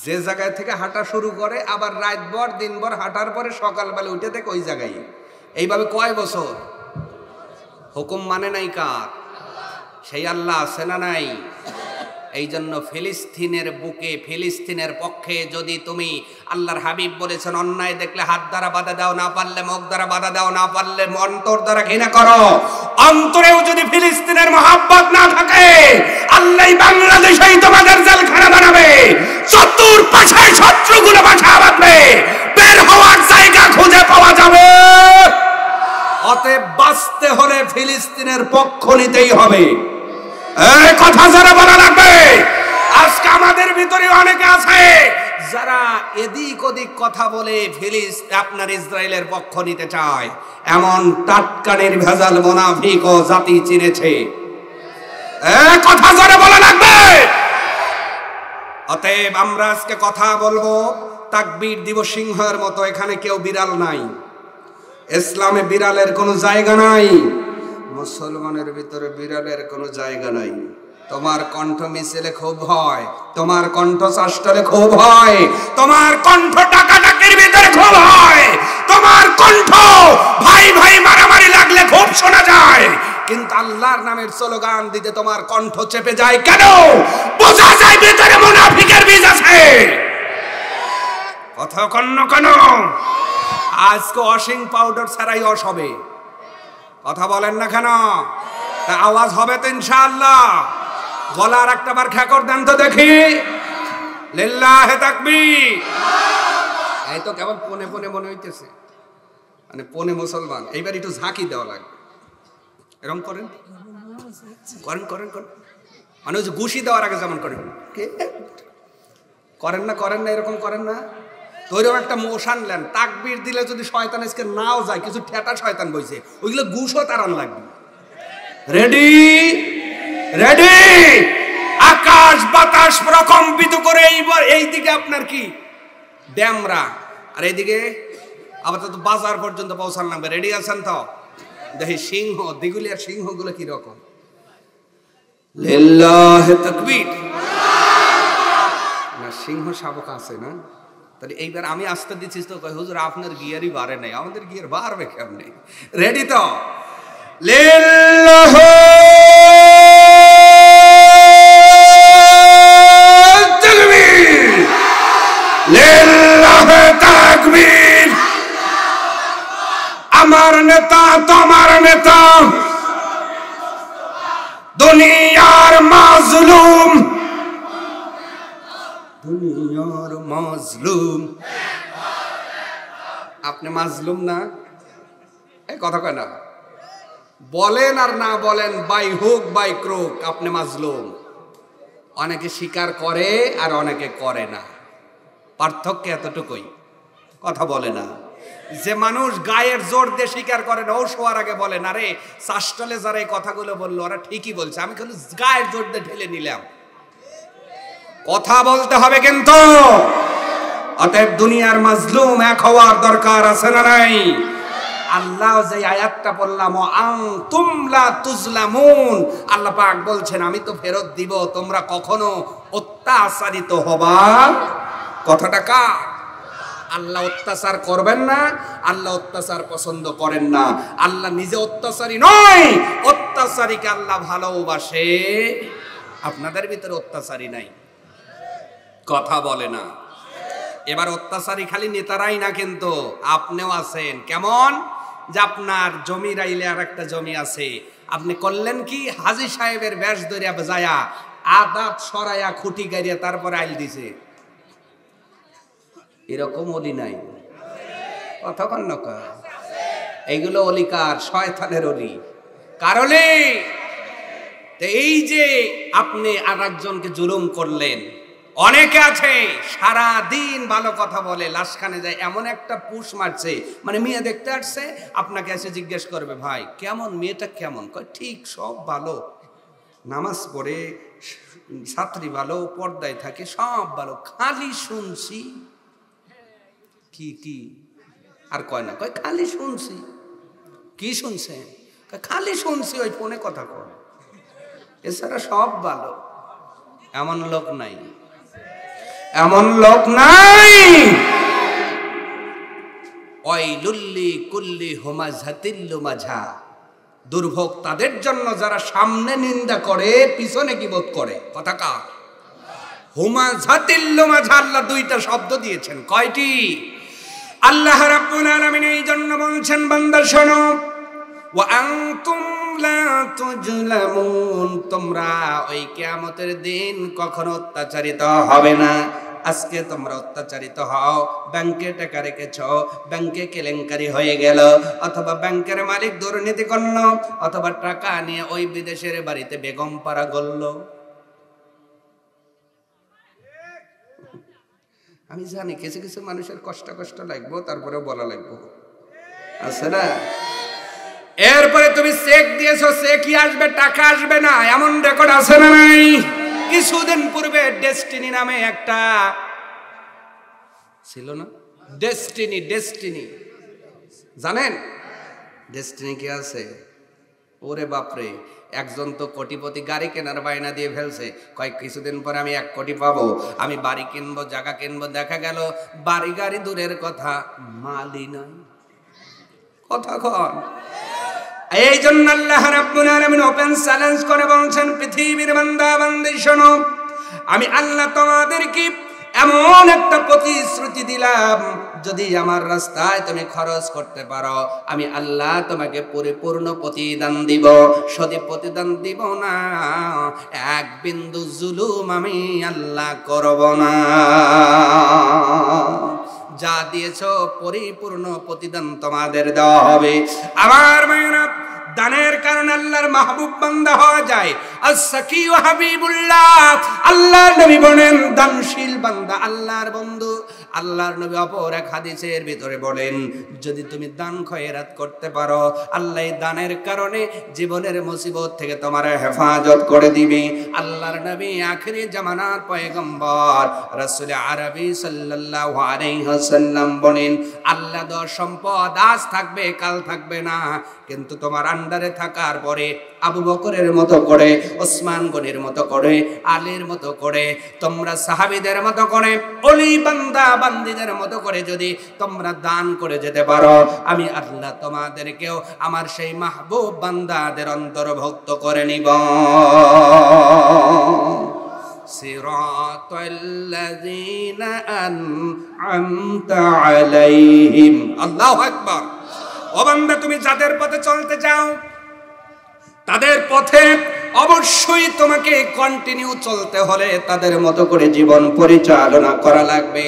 যে জায়গায় থেকে হাঁটা শুরু করে আবার রাত ভর দিনভর হাঁটার পরে সকালবেলা উঠে দেখে ওই জায়গায়। এইভাবে কয় বছর? হুকুম মানে নাই কার? সেই আল্লাহ আছে না নাই? এই জন্য ফিলিস্তিনের বুকে, ফিলিস্তিনের পক্ষে যদি তুমি, আল্লাহর হাবিব বলেছেন, অন্যায় দেখলে হাত দ্বারা বাধা দাও, না পারলে মুখ দ্বারা বাধা দাও, না পারলে অন্তর দ্বারা ঘৃণা করো। অন্তরেও যদি ফিলিস্তিনের মহাব্বত না থাকে, আল্লাহ বাংলাদেশেই তোমাদের জেলখানা বানাবে, চতুর্পাশে শত্রুগুলো বাসা বাঁধবে, বের হওয়ার জায়গা খুঁজে পাওয়া যাবে। অতএব বাঁচতে হলে ফিলিস্তিনের পক্ষ নিতেই হবে। এই কথা যারা বলা লাগবে। আজকে আমাদের ভিতরে অনেকে আছে যারা এদিক ওদিক কথা বলে আপনার ইসরায়েলের পক্ষ নিতে চায়। এমন টাটকানের ভেজাল মুনাফিক ও জাতি চিনেছে। এই কথা যারা বলা লাগবে। অতএব আমরা আজকে কথা বলবো, তাকবীর দিব সিংহের মতো। এখানে কেউ বিড়াল নাই, ইসলামে বিড়ালের কোনো জায়গা নাই, মুসলমানের ভিতরে বিড়ালের কোনো জায়গা নাই। তোমার কণ্ঠ মিছিলে খুব হয়, তোমার কণ্ঠ চাষ্টলে খুব হয়, তোমার কণ্ঠ টাকাটাকির ভিতরে খুব হয়, তোমার কণ্ঠ ভাই ভাই মারামারি লাগলে খুব শোনা যায়। কিন্তু আল্লাহর নামের স্লোগান দিতে তোমার কণ্ঠ চেপে যায় কেন? বোঝা যায় ভিতরে মুনাফিকের বীজ আছে। কথা কন্ন কেন? আজকে ওয়াশিং পাউডার ছাড়াই ওয়াশ হবে। কথা বলেন না কেন? তা আওয়াজ হবে তো ইনশাআল্লাহ। গলার একটা বার খেকর দেন তো দেখি। লিল্লাহি তাকবীর। এই তো কেবল পনে পনে মনে হইতেছে, মানে পনে মুসলমান। এইবার একটু ঝাঁকি দেওয়া লাগবে। এরকম করেন করেন করেন করেন, মানে ওই যে ঘুষি দেওয়ার আগে যেমন করেন, করেন না? করেন না? এরকম করেন না? তৈরও একটা মোশন নেন। তাকবীর দিলে যদি শয়তান আজকে নাও যায়, কিছু ঠেটা শয়তান বইছে, ওইগুলো ঘুষও তারান লাগবে। Ready ready. আকাশ বাতাস প্রকম্পিত করে এইবার এইদিকে আপনার কি ড্যামরা, আর এইদিকে আপাতত বাজার পর্যন্ত পৌঁছান লাগবে। রেডি আছেন তো? দেখি সিংহ, দিগুলিয়ার সিংহগুলো কি রকম। লিল্লাহি তাকবীর। না সিংহ শাবক আছে না? তাহলে এইবার আমি আসতে দিচ্ছি তো, হুজুর আপনার গিয়ারই বাড়ে নাই, আমাদের গিয়ার বাড়বে কেমনে? রেডি তো? লিল্লাহি তাকবীর, লিল্লাহি তাকবীর। আমার নেতা তোমার নেতা, দুনিয়ার মাজলুম, দুনিয়ার মাজলুম। আপনি মাজলুম না? এই কথা কয় না, বলেন আর না বলেন, বাই হুক বাই ক্রুক আপনি মাজলুম। অনেকে স্বীকার করে আর অনেকে করে না, পার্থক্য এতটুকুই। কথা বলে না। যে মানুষ গায়ের জোর দিয়ে স্বীকার করে না, ও শোয়ার আগে বলেন, আরে চাষ্টলে যারা এই কথাগুলো বললো ওরা ঠিকই বলছে, আমি কিন্তু গায়ের জোর দিয়ে ঢেলে নিলাম। কথা বলতে হবে কিন্তু। অতএব দুনিয়ার মাজলুম এক হওয়ার দরকার আছে না নাই? আল্লাহ যে আয়াতটা বললাম, আনতুম লা তুজলামুন, আল্লাহ পাক বলছেন আমি তো ফেরত দিব, তোমরা কখনো অত্যাচারিত হবা। কথাটা কার? আল্লাহ অত্যাচার করবেন না, আল্লাহ অত্যাচার পছন্দ করেন না। আল্লাহ নিজে অত্যাচারী নয়, অত্যাচারীকে আল্লাহ ভালোবাসে। আপনাদের ভিতরে অত্যাচারী নাই, কথা বলে না। এবার অত্যাচারী খালি নেতারাই না, কিন্তু আপনিও আছেন। কেমন? যে আপনার জমি রাইলে আর একটা জমি আছে, আপনি করলেন কি, হাজী সাহেবের বেশ ধরিয়া যায়া আদাত সরাইয়া খুঁটি গাড়িয়া তারপরে আইল দিছে। এরকম অলি নাই? কথা কন না? এইগুলো অলিকার শয়তানের অলি। কারণে তো এই যে আপনি আর একজনকে জুলুম করলেন, অনেকে আছে সারা দিন ভালো কথা বলে, লাশখানে যায় এমন একটা পুশ মারছে, মানে মেয়ে দেখতে আসছে, আপনাকে এসে জিজ্ঞেস করবে ভাই কেমন, মেয়েটা কেমন, কয় ঠিক সব ভালো, নামাজ পড়ে, ছাত্রী ভালো, পর্দায় থাকে, সব ভালো, খালি শুনছি কি কি আর কয় না, কয় খালি শুনছি। কি শুনছে? খালি শুনছি, ওই ফোনে কথা কয়, এছাড়া সব ভালো। এমন লোক নাই, এমন লোক নাই। ওয়াইলুল্লি কুল্লি হুমাযাতিল লুমাযা, দুর্ভোগ তাদের জন্য যারা সামনে নিন্দা করে পিছনে গীবত করে। কথা কা? হুমাযাতিল লুমাযা। আল্লাহ দুইটা শব্দ দিয়েছেন। কয়টি? আল্লাহ রাব্বুল আলামিন এই জন্য বলছেন বান্দা শোনো, ওয়া আনতুম লা তুজলামুন, তোমরা ওই কিয়ামতের দিন কখনো অত্যাচারিত হবে না। আজকে তোমরা অত্যাচারিত হও, ব্যাংকে টাকা রেখেছ, ব্যাংকে কেলেঙ্কারি হয়ে গেল, অথবা ব্যাংকের মালিক দুর্নীতি করলো, অথবা টাকা নিয়ে ওই বিদেশের বাড়িতে বেগম পাড়া গড়ল। আমি জানি কিছু কিছু মানুষের কষ্ট কষ্ট লাগবো, তারপরে বলা লাগবো, আছে না? এরপরে তুমি চেক দিয়েছো, চেকই আসবে, টাকা আসবে না, এমন রেকর্ড আছে না নাই? কিছুদিন পূর্বে ডেস্টিনি নামে একটা ছিল না, ডেস্টিনি জানেন ডেস্টিনি কি আছে? ওরে বাপরে, একজন তো কোটিপতি, গাড়ি কেনার বায়না দিয়ে ফেলছে, কয়েক কিছুদিন পরে আমি 1 কোটি পাবো, আমি বাড়ি কিনবো, জায়গা কিনবো। দেখা গেল বাড়ি গাড়ি দূরের কথা, মালই নাই। কথা কন। এই জন্য আল্লাহ রাব্বুল আলামিন ওপেন চ্যালেঞ্জ করে বলছেন, পৃথিবীর বান্দা বান্দি শোনো, আমি আল্লাহ তোমাদেরকে এমন একটা প্রতিশ্রুতি দিলাম, যদি আমার রাস্তায় তুমি খরচ করতে পারো, আমি আল্লাহ তোমাকে পরিপূর্ণ প্রতিদান দিব। শুধু প্রতিদান দিব না, এক বিন্দু জুলুম আমি আল্লাহ করব না। যা দিয়েছো পরিপূর্ণ প্রতিদান তোমাদের দেওয়া হবে। আমার মায়েরা, দানের কারণে আল্লাহর মাহবুব বান্দা হওয়া যায়। as-সাকি ওয়া হাবিবুল্লাহ, আল্লাহর নবী বলেন দানশীল বান্দা আল্লাহর বন্ধু। আল্লাহর নবী অপর এক হাদিসের ভিতরে বলেন, যদি তুমি দান খয়রাত করতে পারো, আল্লাহ দানের কারণে জীবনের মুসিবত থেকে তোমার হেফাজত করে দিবে। আল্লাহর নবী আখিরি জামানার পয়গম্বর রাসূল আরবি সাল্লাল্লাহু আলাইহি ওয়াসাল্লাম বলেন, আল্লাহ দেওয়া সম্পদ আজ থাকবে, কাল থাকবে না, কিন্তু তোমার আন্ডারে থাকার পরে আবু বকরের মতো করে, ওসমান গনির মতো করে, আলীর মতো করে, তোমরা সাহাবীদের মতো করে, ওলি বান্দা বান্দীদের মতো করে যদি তোমরা দান করে যেতে পারো, আমি আল্লাহ তোমাদেরকেও আমার সেই মাহবুব বান্দাদের অন্তর্ভুক্ত করে নিব। সিরাতাল্লাযীনা আন'আমতা আলাইহিম। আল্লাহু আকবার। ও বান্দা, তুমি যাদের পথে চলতে চাও তাদের পথে অবশ্যই তোমাকে কন্টিনিউ চলতে হলে তাদের মতো করে জীবন পরিচালনা করা লাগবে।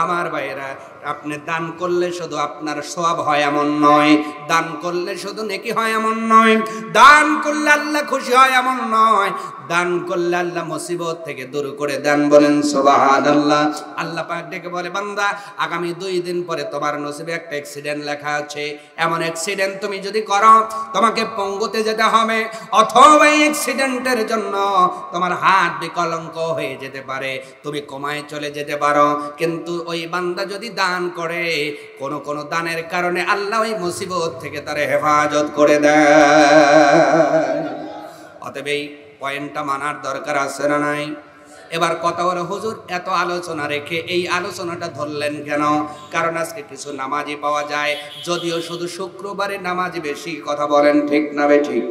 আমার ভাইরা, আপনি দান করলে শুধু আপনার সওয়াব হয় এমন নয়, দান করলে শুধু নেকি হয় এমন নয়, দান করলে আল্লাহ খুশি হয় এমন নয়, দান করলে আল্লাহ মুসিবত থেকে দূর করে দেন। বলেন সুবহানাল্লাহ। আল্লাহ পাক ডেকে বলে, বান্দা আগামী 2 দিন পরে তোমার নসিবে একটা অ্যাক্সিডেন্ট লেখা আছে। এমন অ্যাক্সিডেন্ট তুমি যদি করো, তোমাকে পঙ্গুতে যেতে হবে, অথবা এই অ্যাক্সিডেন্টের জন্য তোমার হাত বিকলঙ্ক হয়ে যেতে পারে, তুমি কোমায় চলে যেতে পারো। কিন্তু ওই বান্দা যদি দান করে, কোন দানের কারণে আল্লাহ ওই মুসিবত থেকে তার হেফাজত করে দেয়। অতএব এই পয়েন্টটা মানার দরকার আছে না নাই? এবার কথা হলো, হুজুর এত আলোচনা রেখে এই আলোচনাটা ধরলেন কেন? কারণ আজকে কিছু নামাজি পাওয়া যায়, যদিও শুধু শুক্রবারে নামাজি বেশি। কথা বলেন ঠিক না বেঠিক?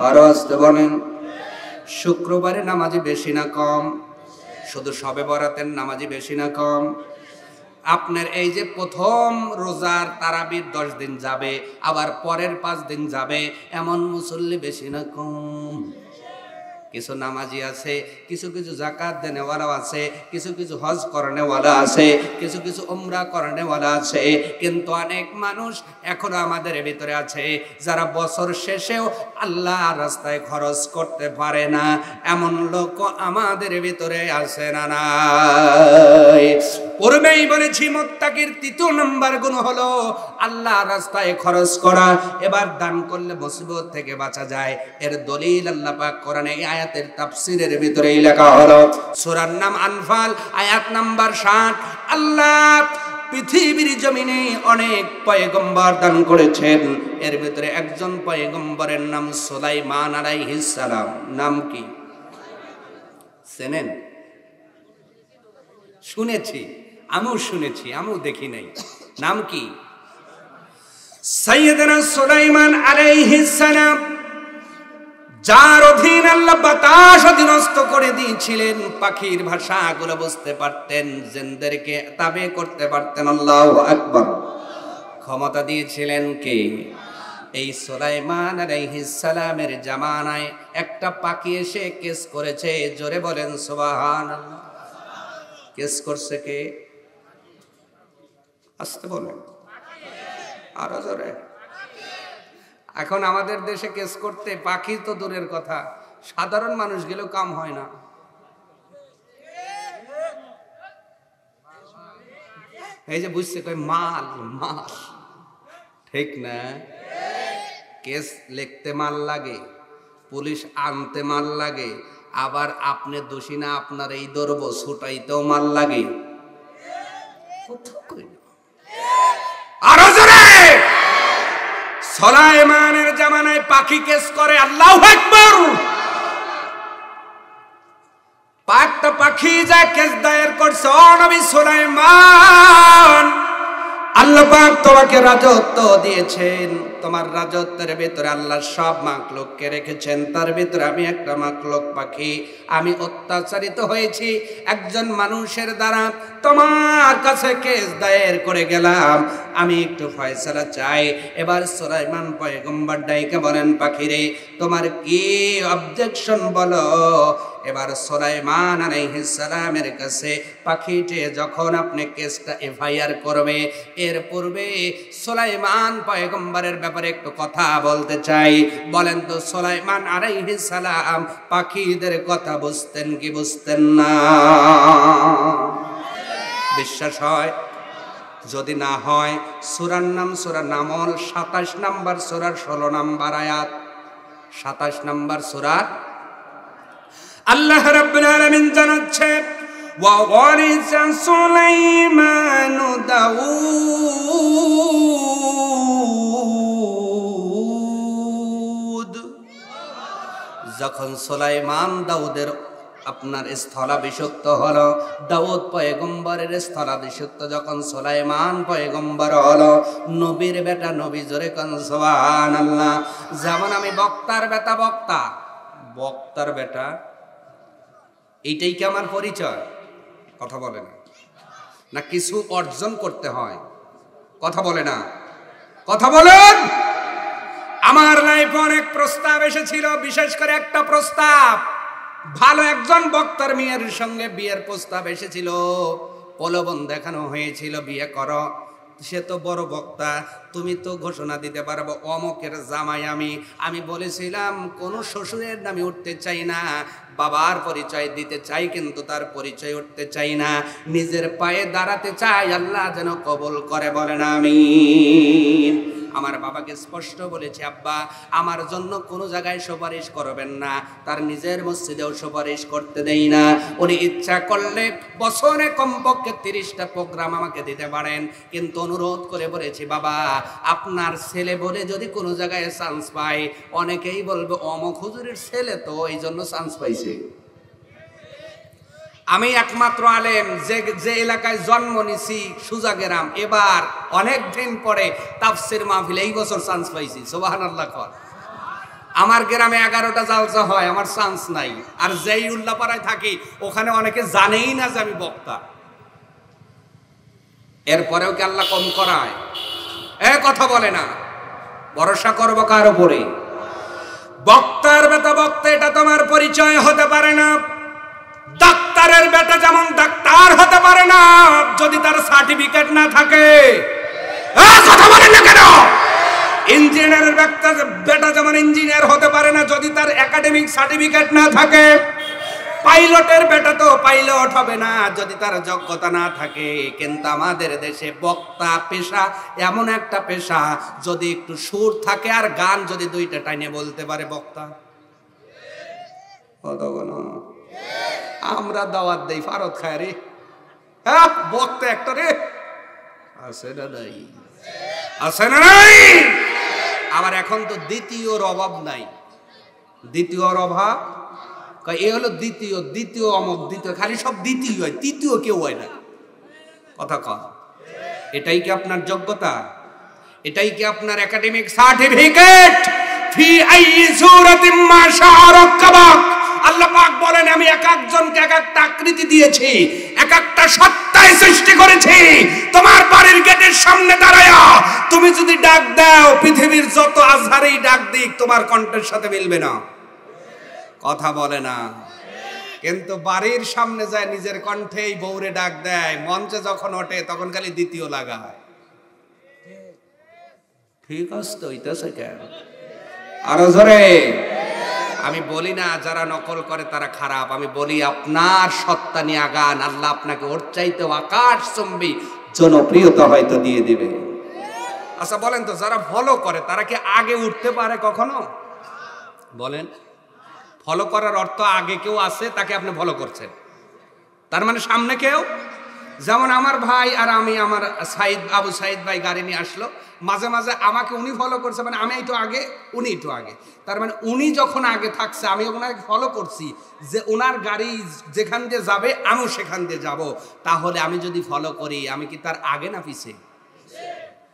আরো আসতে বলেন। শুক্রবারে নামাজি বেশি না কম? শুধু শবে বরাতের নামাজি বেশি না কম? আপনার এই যে প্রথম রোজার তারাবির 10 দিন যাবে, আবার পরের 5 দিন যাবে, এমন মুসল্লি বেশি না কম? কিছু নামাজি আছে, কিছু কিছু যাকাত দেনেওয়ালাও আছে, কিছু কিছু হজ করানেওয়ালা আছে, কিছু কিছু উমরা করানেওয়ালা আছে, কিন্তু অনেক মানুষ এখনো আমাদের ভিতরে আছে যারা বছর শেষেও আল্লাহর রাস্তায় খরচ করতে পারে না। এমন লোক আমাদের ভিতরে আছে না নাই? পূর্বেই বলেছি মুত্তাকির ৩য় নাম্বার গুণ হলো আল্লাহর রাস্তায় খরচ করা। এবার দান করলে মুসিবত থেকে বাঁচা যায়। এর দলিল আল্লাহ পাক কোরআনে এই আয়াতের তাফসীরের ভিতরে লেখা হলো, সূরার নাম আনফাল, আয়াত নাম্বার 60। আল্লাহ পৃথিবীর জমিনে অনেক পয়গম্বর দান করেছেন, এর ভিতরে একজন পয়গম্বরের নাম সুলাইমান আলাইহিস সালাম। নাম কি চেনেন? শুনেছি, আমিও শুনেছি, আমিও দেখি নাই। নাম কি? সাইয়েদনা সুলাইমান আলাইহিস সালাম, যার অধীন আল্লাহ বাতাস অধীনস্থ করে দিয়েছিলেন, পাখির ভাষাগুলো বুঝতে পারতেন, জিনদেরকে তাবে করতে পারতেন। আল্লাহু আকবার। ক্ষমতা দিয়েছিলেন কে? এই সুলাইমান আলাইহিস সালামের জামানায় একটা পাখি এসে কেস করেছে। জোরে বলেন সুবহানাল্লাহ। কেস করছে কে? আসতে বলেন, আরো জোরে। এখন আমাদের দেশে কেস করতে পাখি তো দূরের কথা, সাধারণ মানুষ গেলেও কাম হয় না। এই যে বুঝছে কই মাল মাল, ঠিক না? কেস লিখতে মাল লাগে, পুলিশ আনতে মাল লাগে, আবার আপনি দোষী না আপনার এই ধরব ছুটাইতেও মাল লাগে। আরো জোরে। সুলাইমানের জামানায় পাখি কেস করে। আল্লাহু আকবার। পাঁচটা পাখি যা কেস দায়ের করছে, ও নবী সুলাইমান, আল্লাহ পাক তোমাকে রাজত্ব দিয়েছেন, তোমার রাজত্বের ভিতরে আল্লাহ সব মাখলুককে রেখেছেন, তার ভিতরে আমি একটা মাখলুক পাখি, আমি অত্যাচারিত হয়েছি একজন মানুষের দ্বারা, তোমার কাছে কেস দায়ের করে গেলাম, আমি একটু ফয়সালা চাই। এবার সুলাইমান পয়গম্বর ডাইকে বলেন, পাখিরে তোমার কি অবজেকশন বলো। এবার সুলাইমান আলাইহিস সালামের কাছে পাখিটি যখন আপনি কেসটা এফআইআর করবে, এর পূর্বে সুলাইমান পয়গম্বরের ব্যাপারে একটু কথা বলতে চাই। বলেন তো সুলাইমান আলাইহিস সালাম পাখিদের কথা বুঝতেন কি বুঝতেন না? বিশ্বাস হয়? যদি না হয় সূরার নাম সূরা নামল, 27 নম্বর সূরার 16 নম্বর আয়াত। 27 নম্বর সূরা। আল্লাহ রাব্বুল আলামিন জানাচ্ছেন, ওয়া ওয়ারিসা সুলাইমানু দাউদ। যখন সুলাইমান দাউদের আপনার স্থলাভিষিক্ত হলো, দাউদ পয়গম্বরের স্থলাভিষিক্ত যখন সুলাইমান পয়গম্বর হলো, নবীর বেটা নবী, জোরে কোন সুবহানাল্লাহ। যেমন আমি বক্তার বেটা বক্তা, বক্তার বেটা, এইটাই কি আমার পরিচয়? কথা বলে না, না কিছু অর্জন করতে হয়? কথা বলে না, কথা বলেন। আমার লাইফে অনেক প্রস্তাব এসেছিল, বিশেষ করে একটা প্রস্তাব, ভালো একজন বক্তার মেয়ের সঙ্গে বিয়ের প্রস্তাব এসেছিল, প্রলোভন দেখানো হয়েছিল, বিয়ে করো। সে তো বড় বক্তা, তুমি তো ঘোষণা দিতে পারবো অমকের জামাই আমি বলেছিলাম কোন শ্বশুরের নামে উঠতে চাই না, বাবার পরিচয় দিতে চাই, কিন্তু তার পরিচয় উঠতে চাই না, নিজের পায়ে দাঁড়াতে চাই, আল্লাহ যেন কবুল করে, বলেন আমিন। আমার বাবাকে স্পষ্ট বলেছি, আব্বা আমার জন্য কোনো জায়গায় সুপারিশ করবেন না, তার নিজের মসজিদেও সুপারিশ করতে দেই না। উনি ইচ্ছা করলে বছরে কমপক্ষে 30টা প্রোগ্রাম আমাকে দিতে পারেন, কিন্তু অনুরোধ করে বলেছি, বাবা আপনার ছেলে বলে যদি কোনো জায়গায় চান্স পায়, অনেকেই বলবে অমুক হুজুরের ছেলে তো এই জন্য চান্স পাইছে। আমি একমাত্র আলেম যে এলাকায় জন্ম নিছি, সুজাগেরাম, এবার অনেক দিন পরে তাফসীর মাহফিলে এই বছর চান্স পাইছি। সুবহানাল্লাহ। আমার গ্রামে 11টা জালসা হয়, আমার চান্স নাই। আর যেই উল্লাপাড়ায় থাকি ওখানে অনেকে জানেই না যে আমি বক্তা, এরপরেও কি আল্লাহ কম করায়? কথা বলে না। ভরসা করবো কার উপরে? বক্তা বক্তার বেটা বক্তা এটা তোমার পরিচয় হতে পারে না। ডাক্তারের বেটা যেমন ডাক্তার হতে পারে না যদি তার সার্টিফিকেট না থাকে। কথা বলেন না কেন? ইঞ্জিনিয়ারের বেটা যেমন ইঞ্জিনিয়ার হতে পারে না যদি তার একাডেমিক সার্টিফিকেট না থাকে। পাইলটের বেটা তো পাইলট হবে না যদি তার যোগ্যতা না থাকে। কিন্তু আমাদের দেশে বক্তা পেশা এমন একটা পেশা, যদি একটু সুর থাকে আর গান যদি দুইটা টাইনে বলতে পারে বক্তা। আমরা দাওয়াত দেই ফারত খায় রে, হ্যাঁ বক্তা একটা রে আছে না নাই? আছে না নাই? আবার এখন তো দ্বিতীয়র অভাব নাই। দ্বিতীয়র অভাব এ হলো দ্বিতীয় অমক দ্বিতীয়, খালি সব দ্বিতীয় হয়, তৃতীয় কেউ হয় না। কথা কন, এটাই কি আপনার যোগ্যতা? এটাই কি আপনার একাডেমিক সার্টিফিকেট? ফি আইয়ি সূরাতিন মা শাআ রাক্কাবাক। আল্লাহ পাক বলেন আমি এক একজনকে এক একটা আকৃতি দিয়েছি, এক একটা সত্তায় সৃষ্টি করেছি। তোমার বাড়ির গেটের সামনে দাঁড়ায়া তুমি যদি ডাক দাও, পৃথিবীর যত আজহারেই ডাক দিক তোমার কণ্ঠের সাথে মিলবে না। কথা বলে না। কিন্তু বাড়ির সামনে যায় নিজের কণ্ঠেই বউরে ডাক দেয়, মঞ্চে যখন ওঠে তখন খালি দ্বিতীয় লাগায়। ঠিক আছে তো, হইতেছে কেন? আরো জোরে। আমি বলি না যারা নকল করে তারা খারাপ, আমি বলি আপনার সত্তা নিয়ে আগান, আল্লাহ আপনাকে ওর চাইতে আকাশচুম্বী জনপ্রিয়তা হয়তো দিয়ে দিবে। আচ্ছা বলেন তো, যারা ফলো করে তারা কি আগে উঠতে পারে কখনো? বলেন। ফলো করার অর্থ আগে কেউ আছে, তাকে আপনি ফলো করছেন, তার মানে সামনে কেউ। যেমন আমার ভাই আর আমি, আমার আবু সাইদ ভাই গাড়ি নিয়ে আসলো, মাঝে মাঝে আমাকে উনি ফলো করছে, মানে আমি একটু আগে উনি একটু আগে, তার মানে উনি যখন আগে থাকছে আমি ওনাকে ফলো করছি, যে ওনার গাড়ি যেখান দিয়ে যাবে আমিও সেখান দিয়ে যাব। তাহলে আমি যদি ফলো করি আমি কি তার আগে না পিছে?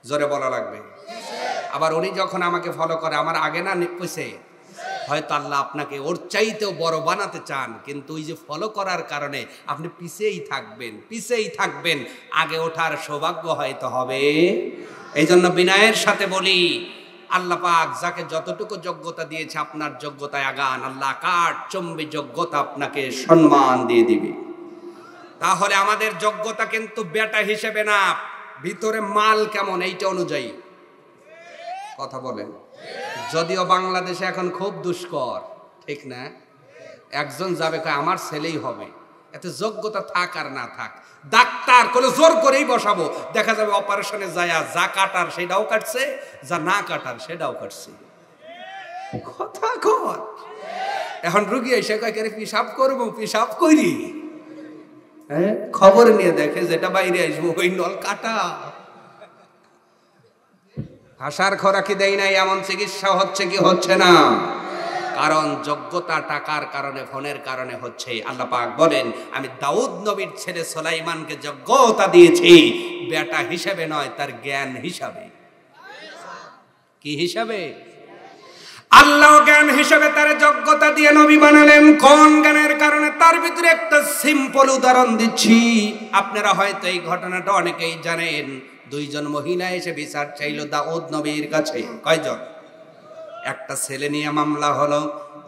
জোরে বলা লাগবে। আবার উনি যখন আমাকে ফলো করে আমার আগে না পিছে? হয়তো আল্লাহ আপনাকে ওর চাইতেও বড় বানাতে চান, কিন্তু ওই যে ফলো করার কারণে আপনি পিছেই থাকবেন, আগে ওঠার সৌভাগ্য হয়তো হবে। এই জন্য বিনয়ের সাথে বলি, আল্লাহ পাক যাকে যতটুকু যোগ্যতা দিয়েছে আপনার যোগ্যতায় আগান, আল্লাহ আকাশচুম্বী যোগ্যতা আপনাকে সম্মান দিয়ে দিবে। তাহলে আমাদের যোগ্যতা কিন্তু বেটা হিসেবে না, ভিতরে মাল কেমন এইটা অনুযায়ী। কথা বলেন। যদিও বাংলাদেশে এখন খুব দুষ্কর, ঠিক না? একজন যাবে কয় আমার ছেলেই হবে, এতে যোগ্যতা থাক আর না থাক, ডাক্তার কোলে জোর করেই বসাবো, দেখা যাবে অপারেশনে যায় যা কাটার সেটাও কাটছে, যা না কাটার সেটাও কাটছে। কথা কর। এখন রুগী এসে কয় কেন পিসাব করবো, পিসাব করি, হ্যাঁ খবর নিয়ে দেখে যেটা বাইরে আসবো ওই নল কাটা। হাসার খোরাকি দেয় নাই এমন চিকিৎসা হচ্ছে কি হচ্ছে না? কারণ যোগ্যতা টাকার কারণে, ফোনের কারণে হচ্ছে। আল্লাহ পাক বলেন আমি দাউদ নবীর ছেলে সুলাইমানকে যোগ্যতা দিয়েছি বেটা হিসেবে নয়, তার জ্ঞান হিসাবে। কি হিসাবে? আল্লাহ জ্ঞান হিসেবে তার যোগ্যতা দিয়ে নবী বানালেন। কোন জ্ঞানের কারণে? তার ভিতরে একটা সিম্পল উদাহরণ দিচ্ছি, আপনারা হয়তো এই ঘটনাটা অনেকেই জানেন। দুইজন মহিলা এসে বিচার চাইল দাউদ নবীর কাছে। কয়জন? একটা ছেলে নিয়ে মামলা হলো,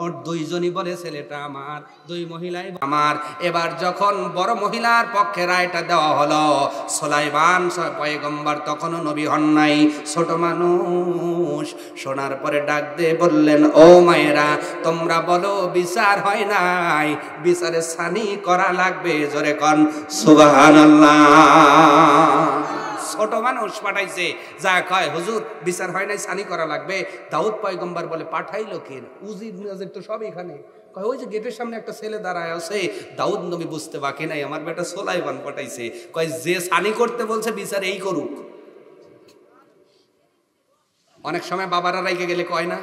ওর দুইজনই বলে ছেলেটা আমার, দুই মহিলাই আমার। এবার যখন বড় মহিলার পক্ষে রায়টা দেওয়া হলো, সুলাইমান পয়গম্বর তখনও নবী হন নাই, ছোট মানুষ। শোনার পরে ডাক দিয়ে বললেন ও মায়েরা তোমরা বলো বিচার হয় নাই, বিচারে সানি করা লাগবে। জোরে কন সুবহানাল্লাহ। ছোট মানুষ পাঠাইছে, যা কয় হুজুর বিচার হয় নাই, সানি করা লাগবে। দাউদ পয়গম্বর বলে পাঠাইলো কে? উজির মুজির তো সব এখানে। কয় ওই যে গেটের সামনে একটা ছেলে দাঁড়ায় আছে। দাউদ নবী বুঝতে বাকি নাই আমার বেটা সুলাইমান পাঠাইছে। কয় যে সানি করতে বলছে বিচার এই করুক। অনেক সময় বাবারা রাইকে গেলে কয় না,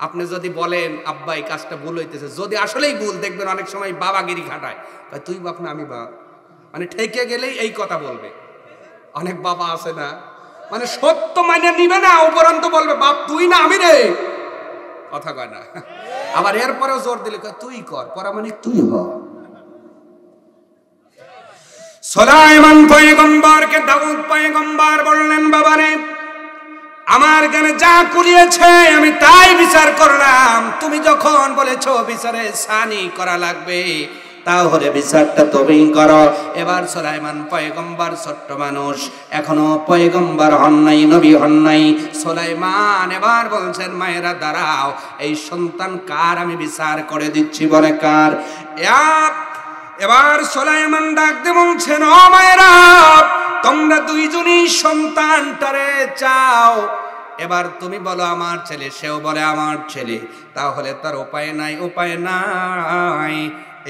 আপনি যদি বলেন আব্বা এই কাজটা ভুল হইতেছে, যদি আসলেই ভুল, দেখবেন অনেক সময় বাবাগিরি খাটায়, কয় তুই বাপ না আমি বাপ, মানে ঠেকে গেলেই এই কথা বলবে। অনেক বাবা আছে না, মানে সত্য মানে নিবে না, উপরন্ত বলবে বাপ তুই না আমি রে, কথা কয় না। আবার এরপরেও জোর দিলে কয় তুই কর, করা মানে তুই হ। সুলাইমান পয়গম্বরকে দাউদ পয়গম্বর বললেন বাবারে আমার জ্ঞানে যা কুলিয়েছে আমি তাই বিচার করলাম। তুমি যখন বলেছো বিচারে সানি করা লাগবে, তাহলে বিচারটা তুমি করো। এবার সুলাইমান পয়গম্বর ছোট্ট মানুষ, এখনো পয়গম্বর হন নাই, নবী হন নাই। সুলাইমান এবার বলছেন, মায়েরা দাঁড়াও, এই সন্তান কার আমি বিচার করে দিচ্ছি। বলে কার? এবার সুলাইমান ডাক দিয়ে বলছেন, ও মায়েরা, তোমরা দুইজনই সন্তানটারে চাও। এবার তুমি বলো আমার ছেলে, সেও বলে আমার ছেলে। তাহলে তার উপায় নাই, উপায় নাই।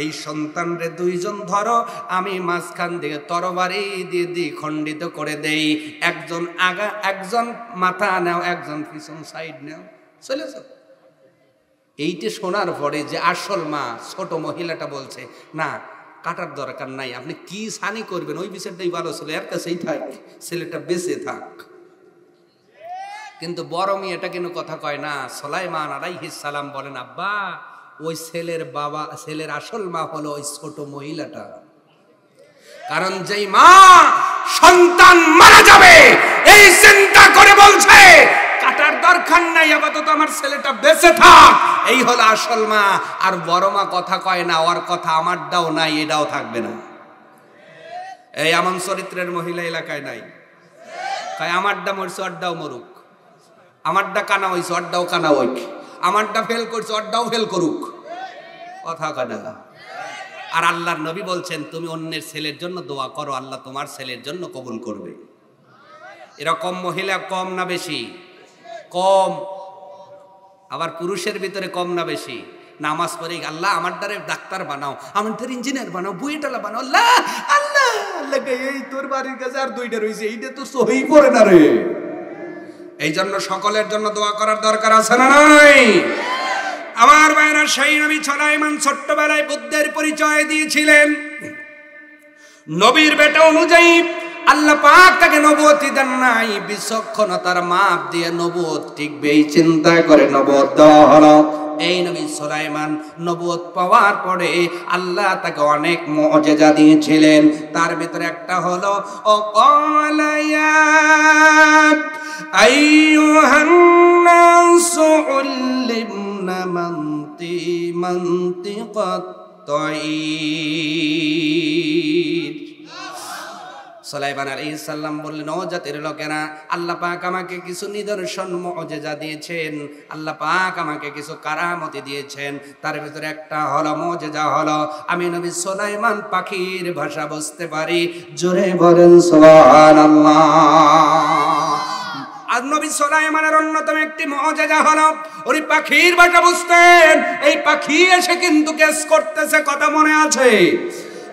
এই সন্তানরে দুইজন ধরো, আমি মাঝখান থেকে তরবারি দিয়ে খণ্ডিত করে দেই। একজন আগা, একজন মাথা নাও, একজন পিছন সাইড নাও, চলেছ। এইটা শোনার পরে যে আসল মা ছোট মহিলাটা বলছে, না কাটার দরকার নাই, আপনি কি সানি করবেন, ওই বিচারটাই ভালো ছিল, এর কাছেই থাক, ছেলেটা বেঁচে থাক। কিন্তু বড় মেয়েটা কেন কথা কয় না? সুলাইমান আলাইহিস সালাম বলেন, আব্বা, ওই ছেলের বাবা, ছেলের আসল মা হলো ওই ছোট মহিলাটা। কারণ যেই মা সন্তান মারা যাবে এই চিন্তা করে বলছে কাটার দরকার নাই, আপাতত আমার ছেলেটা বেঁচে থাক, এই হলো আসল মা। আর বড় মা কথা কয় না, ওর কথা আমারটাও নাই, এটাও থাকবে না। এই এমন চরিত্রের মহিলা এলাকায় নাই। কয় আমারটা মরছে, ওরটাও মরুক, আমারটা কানা হয়েছে, ওরটাও কানা হোক, আমারটা ফেল করছে, ওরটাও ফেল করুক, কথা কয় না। আর আল্লাহর নবী বলছেন, তুমি অন্যের ছেলের জন্য দোয়া করো, আল্লাহ তোমার ছেলের জন্য কবুল করবে। এরকম মহিলা কম না বেশি? কম। আবার পুরুষের ভিতরে কম না বেশি? নামাজ পড়ে আল্লাহ আমার দ্বারে ডাক্তার বানাও, আমার দ্বারে ইঞ্জিনিয়ার বানাও, বুয়েটালা বানাও। আল্লাহ আল্লাহ আল্লাহ, এই তোর বাড়ির কাছে আর দুইটা রয়েছে, এইটা তো সহি করে না রে। এই জন্য সকলের জন্য দোয়া করার দরকার আছে না নাই? আমার ভাইরা, সেই নবী সুলাইমান ছোট্টবেলায় বুদ্ধের পরিচয় দিয়েছিলেন। নবীর বেটা অনুযায়ী আল্লাহ পাক তাকে নবুয়ত দেন নাই, বিচক্ষণতার মাপ দিয়ে নবুয়ত টিকবে এই চিন্তা করে নবুয়ত দেওয়া হলো। এই নবী সুলাইমান নবুয়ত পাওয়ার পরে আল্লাহ তাকে অনেক মুআজিজা দিয়েছিলেন। তার ভিতরে একটা হলো, ও ক্বালা ইয়া আইয়ুহান নাসু উল্লিমনা মানতিকাত তায়র। সুলাইমান আলাইহিস সালাম বললেন, ও জাতির লোকেরা, আল্লাহ পাক আমাকে কিছু নিদর্শন মুআজিজা দিয়েছেন, আল্লাহ পাক আমাকে কিছু কারামতি দিয়েছেন। তার ভিতরে একটা হলো, মুআজিজা হলো, আমি নবী সুলাইমান পাখির ভাষা বুঝতে পারি। জোরে বলেন সুবহানাল্লাহ। আর নবী সুলাইমানের অন্যতম একটি মুআজিজা হলো, ওই পাখির ভাষা বুঝতেন। এই পাখি এসে কিন্তু কেস করতেছে, কথা মনে আছে?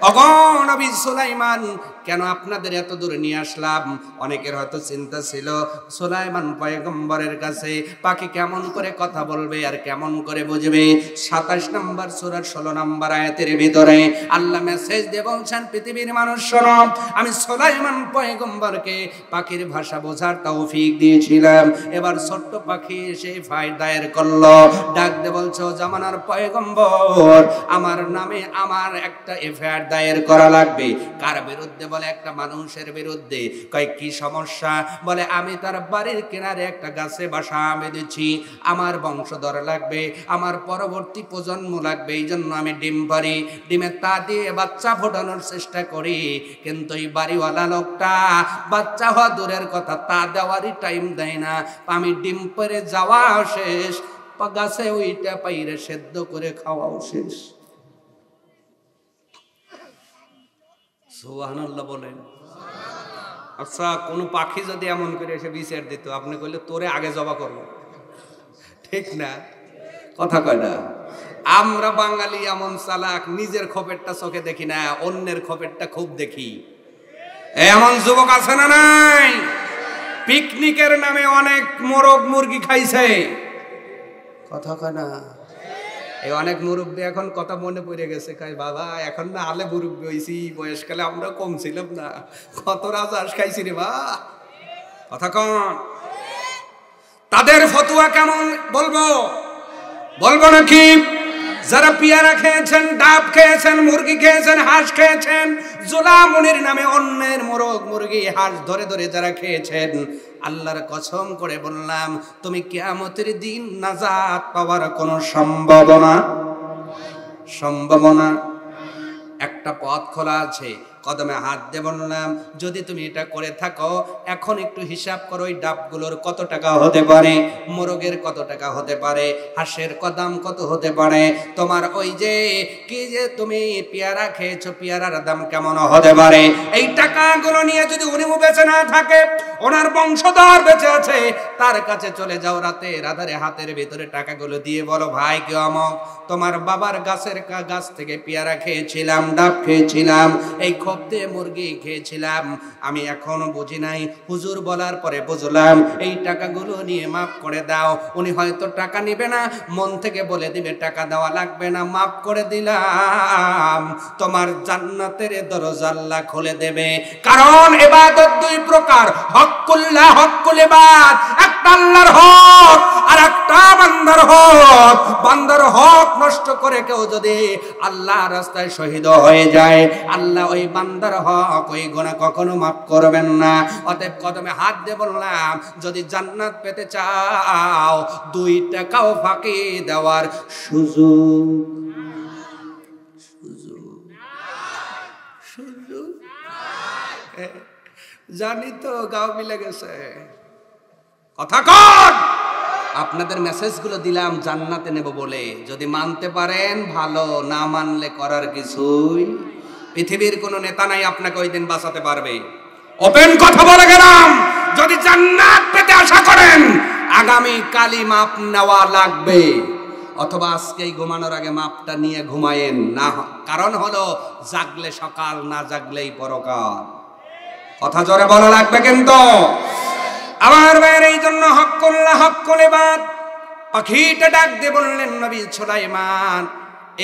ওগো নবী সুলাইমান, কেন আপনাদের এত দূরে নিয়ে আসলাম? অনেকের হয়তো চিন্তা ছিল সুলাইমান পয়গম্বরের কাছে পাখি কেমন করে কথা বলবে আর কেমন করে বুঝবে। 27 নম্বর সূরার 16 নম্বর আয়াতের ভিতরে আল্লাহ মেসেজ দিয়ে বলছেন, পৃথিবীর মানুষ শোনো, আমি সুলাইমান পয়গম্বরকে পাখির ভাষা বোঝার তৌফিক দিয়েছিলাম। এবার ছোট্ট পাখি এসে ফায়দায়ের করলো, ডাক দিয়ে বলছো, জামানার পয়গম্বর, আমার নামে আমার একটা এফআইআর দায়ের করা লাগবে। কার বিরুদ্ধে? বলে একটা মানুষের বিরুদ্ধে। কয় কি সমস্যা? বলে আমি তার বাড়ির কিনারে একটা গাছে বাসা বেঁধেছি, আমার বংশধর লাগবে, আমার পরবর্তী প্রজন্ম লাগবে, এই জন্য আমি ডিম পারি, ডিমের তা দিয়ে বাচ্চা ফোটানোর চেষ্টা করি। কিন্তু এই বাড়িওয়ালা লোকটা বাচ্চা হওয়া দূরের কথা, তা দেওয়ারই টাইম দেয় না। আমি ডিম পেরে যাওয়া শেষ, গাছে ওইটা পাইরে সেদ্ধ করে খাওয়াও শেষ। সুবহানাল্লাহ বলেন। আচ্ছা, কোন পাখি যদি এমন করে এসে বিচার দিত, আপনি কইলে তোরে আগে জবা করবো, ঠিক না? কথা কয় না? আমরা বাঙালি এমন চালাক, নিজের খোপেরটা চোখে দেখি না, অন্যের খোপেরটা খুব দেখি। এমন যুবক আছে না নাই? পিকনিকের নামে অনেক মোরগ মুরগি খাইছে, কথা কয় না? এই অনেক মুরব্বী এখন কথা মনে পড়ে গেছে, কয় বাবা এখন না আলে মুরব্বী হয়েছি, বয়সকালে আমরা কম ছিলাম না, কত রাজহাঁস খাইছি রে বা, কথা কন। তাদের ফতুয়া কেমন বলবো, বলবো নাকি? যারা পেয়ারা খেয়েছেন, ডাব খেয়েছেন, মুরগি খেয়েছেন, হাঁস খেয়েছেন, জোলামুনির নামে অন্যের মোরগ মুরগি হাঁস ধরে ধরে যারা খেয়েছেন, আল্লাহর কসম করে বললাম, তুমি কিয়ামতের দিন নাজাত পাওয়ার কোনো সম্ভাবনা একটা পথ খোলা আছে। কদমে হাত দিয়ে বললাম, যদি তুমি এটা করে থাকো, এখন একটু হিসাব করো, ওই ডাবগুলোর কত টাকা হতে পারে, মোরগের কত টাকা হতে পারে, হাঁসের দাম কত হতে পারে, তোমার ওই যে কি যে তুমি পেয়ারা খেয়েছো, পেয়ারার দাম কেমন হতে পারে। এই টাকাগুলো নিয়ে যদি উনি বেঁচে না থাকে, ওনার বংশধর বেঁচে আছে, তার কাছে চলে যাও, রাতের আধারে হাতের ভিতরে টাকাগুলো দিয়ে বলো, ভাই কি অমক, তোমার বাবার গাছ থেকে পেয়ারা খেয়েছিলাম, ডাব খেয়েছিলাম, এই খোপতে মুরগি খেয়েছিলাম, আমি এখনো বুঝি নাই, হুজুর বলার পরে বুঝলাম, এই টাকাগুলো নিয়ে মাফ করে দাও। উনি হয়তো টাকা নিবে না, মন থেকে বলে দিবে টাকা দেওয়া লাগবে না, মাফ করে দিলাম, তোমার জান্নাতের দরজা আল্লাহ খুলে দেবে। কারণ ইবাদত দুই প্রকার, হক্কুল্লাহ, হক্কুল ইবাদ, একটা আল্লাহর হক আর একটা বান্দার হক। বান্দার হক নষ্ট করে কেউ যদি আল্লাহর রাস্তায় শহীদ হয়ে যায়, আল্লাহ ওই বান্দার হক, ওই গুনাহ কখনো মাফ করবেন না। অতএব কদমে হাত দিয়ে বললাম, যদি জান্নাত পেতে চাও, 2 টাকাও ফাঁকি দেওয়ার সুযোগ জানি তো, গাও মিলে গেছে। কথা কন, আপনাদের মেসেজগুলো দিলাম জান্নাতে নেব বলে, যদি মানতে পারেন ভালো, না মানলে করার কিছুই। পৃথিবীর কোন নেতা নাই আপনাকে ওই দিন বাঁচাতে পারবে। ওপেন কথা বলে গেলাম, যদি জান্নাত পেতে আশা করেন, আগামী কালই মাপ নেওয়া লাগবে, অথবা আজকেই ঘুমানোর আগে মাপটা নিয়ে ঘুমায়েন না। কারণ হলো, জাগলে সকাল, না জাগলেই পরকাল। কথা জোরে বলা লাগবে কিন্তু। আমার ভাইয়ের, এই জন্য হক্কুল্লাহ, হক্কুল ইবাদ। পাখিটা ডাক দিয়ে বললেন, নবী সুলাইমান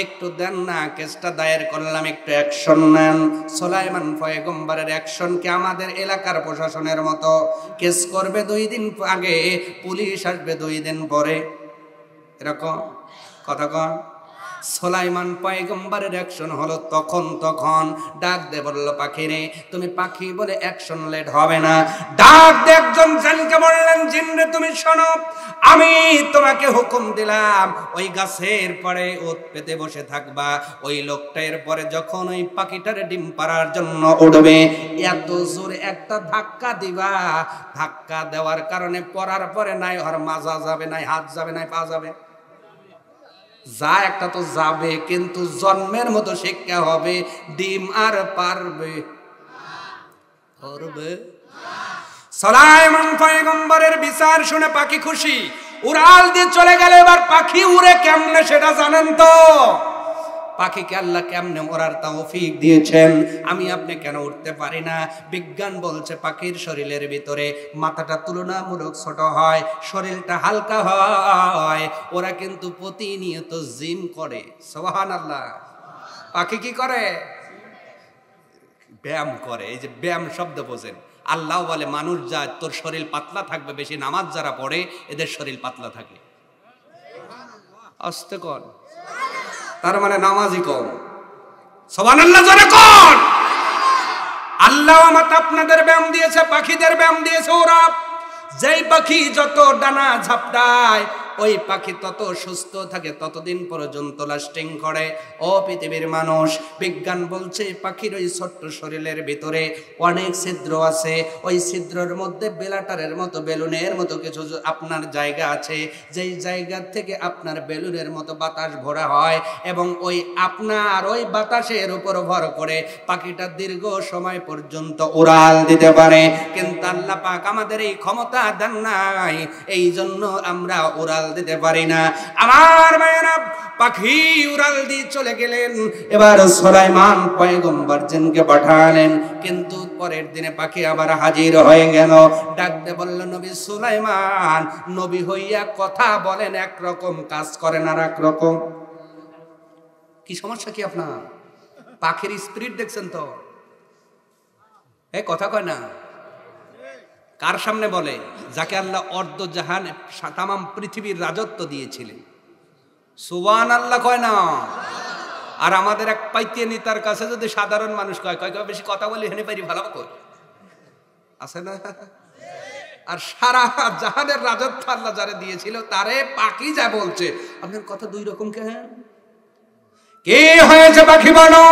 একটু দেন না, কেসটা দায়ের করলাম, একটু অ্যাকশন নেন। সুলাইমান পয়গম্বরের অ্যাকশন কি আমাদের এলাকার প্রশাসনের মতো? কেস করবে 2 দিন আগে, পুলিশ আসবে 2 দিন পরে, এরকম কথা কন। সুলাইমান পয়গম্বরের অ্যাকশন হলো তখন ডাক দে বলল, পাখি রে, তুমি পাখি বলে অ্যাকশন লেট হবে না। ডাক দে একজন জিনকে বললেন, জিন রে তুমি শোনো, আমি তোমাকে হুকুম দিলাম, ওই গাছের পরে ওত পেতে বসে থাকবা। ওই লোকটা এর পরে যখন ওই পাখিটারে ডিম পাড়ার জন্য উঠবে, এত জোরে একটা ধাক্কা দিবা, ধাক্কা দেওয়ার কারণে পড়ার পরে নাই ওর মাজা যাবে, নাই হাত যাবে, নাই পা যাবে, যা একটা তো যাবে, কিন্তু জন্মের মতো শিক্ষা হবে, ডিম আর পারবে। সুলাইমান পয়গম্বরের বিচার শুনে পাখি খুশি, উড়াল দিয়ে চলে গেল। এবার পাখি উড়ে কেমনে সেটা জানেন তো? পাখিকে আল্লাহ কেমনে ওড়ার তৌফিক দিয়েছেন, আমি আপনি কেন উঠতে পারি না? বিজ্ঞান বলছে পাখির শরীরের ভিতরে মাথাটা তুলনামূলক ছোট হয়, শরীরটা হালকা হয়। ওরা কিন্তু প্রতিনিয়ত জিম করে। সুবহানাল্লাহ। পাখি কি করে? ব্যায়াম করে। এই যে ব্যায়াম শব্দ বোঝেন, আল্লাহ বলে মানুষ যা তোর শরীর পাতলা থাকবে, বেশি নামাজ যারা পড়ে এদের শরীর পাতলা থাকে। আস্তে কর, তার মানে নামাজই কম। সুবহানাল্লাহ জোরে কর। আল্লাহ আমাকে আপনাদের ব্যায়াম দিয়েছে, পাখিদের ব্যায়াম দিয়েছে। ওরা যেই পাখি যত ডানা ঝাপটায়, ওই পাখি তত সুস্থ থাকে, ততদিন পর্যন্ত লাস্টিং করে। ও পৃথিবীর মানুষ, বিজ্ঞান বলছে পাখির ওই ছোট্ট শরীরের ভিতরে অনেক ছিদ্র আছে। ওই ছিদ্রের মধ্যে বেলাটারের মতো, বেলুনের মতো কিছু আপনার জায়গা আছে, যেই জায়গা থেকে আপনার বেলুনের মতো বাতাস ভরা হয়, এবং ওই আপনার ওই বাতাসের উপর ভর করে পাখিটা দীর্ঘ সময় পর্যন্ত উড়াল দিতে পারে। কিন্তু আল্লাহ পাক আমাদের এই ক্ষমতা দেন নাই, এই জন্য আমরা উড়াল দিতে পারি না। আমার ভাইয়েরা, পাখি উড়াল দিয়ে চলে গেলেন। এবার সুলাইমান পয়গম্বর জিনকে পাঠালেন, কিন্তু পরের দিনে পাখি আবার হাজির হয়ে গেল। ডাকতে বলল, নবী সুলাইমান, নবী হইয়া কথা বলেন একরকম, কাজ করেন আর একরকম। কি সমস্যা কি আপনার? পাখির স্পিরিট দেখছেন তো? কথা কয় না। কার সামনে বলে? যাকে আল্লাহ অর্ধ জাহান, তামাম পৃথিবীর রাজত্ব দিয়েছিলেন। সুবহানাল্লাহ কয় না। আর আমাদের এক পাইতিয়ে নেতার কাছে যদি সাধারণ মানুষ কয় কয় বেশি কথা বলি হেনে পারি ভালো কই আছে না। আর সারা জাহানের রাজত্ব আল্লাহ যারে দিয়েছিল তারে পাখি যা বলছে, আপনার কথা দুই রকম কেন? কি হয়েছে পাখি বলো?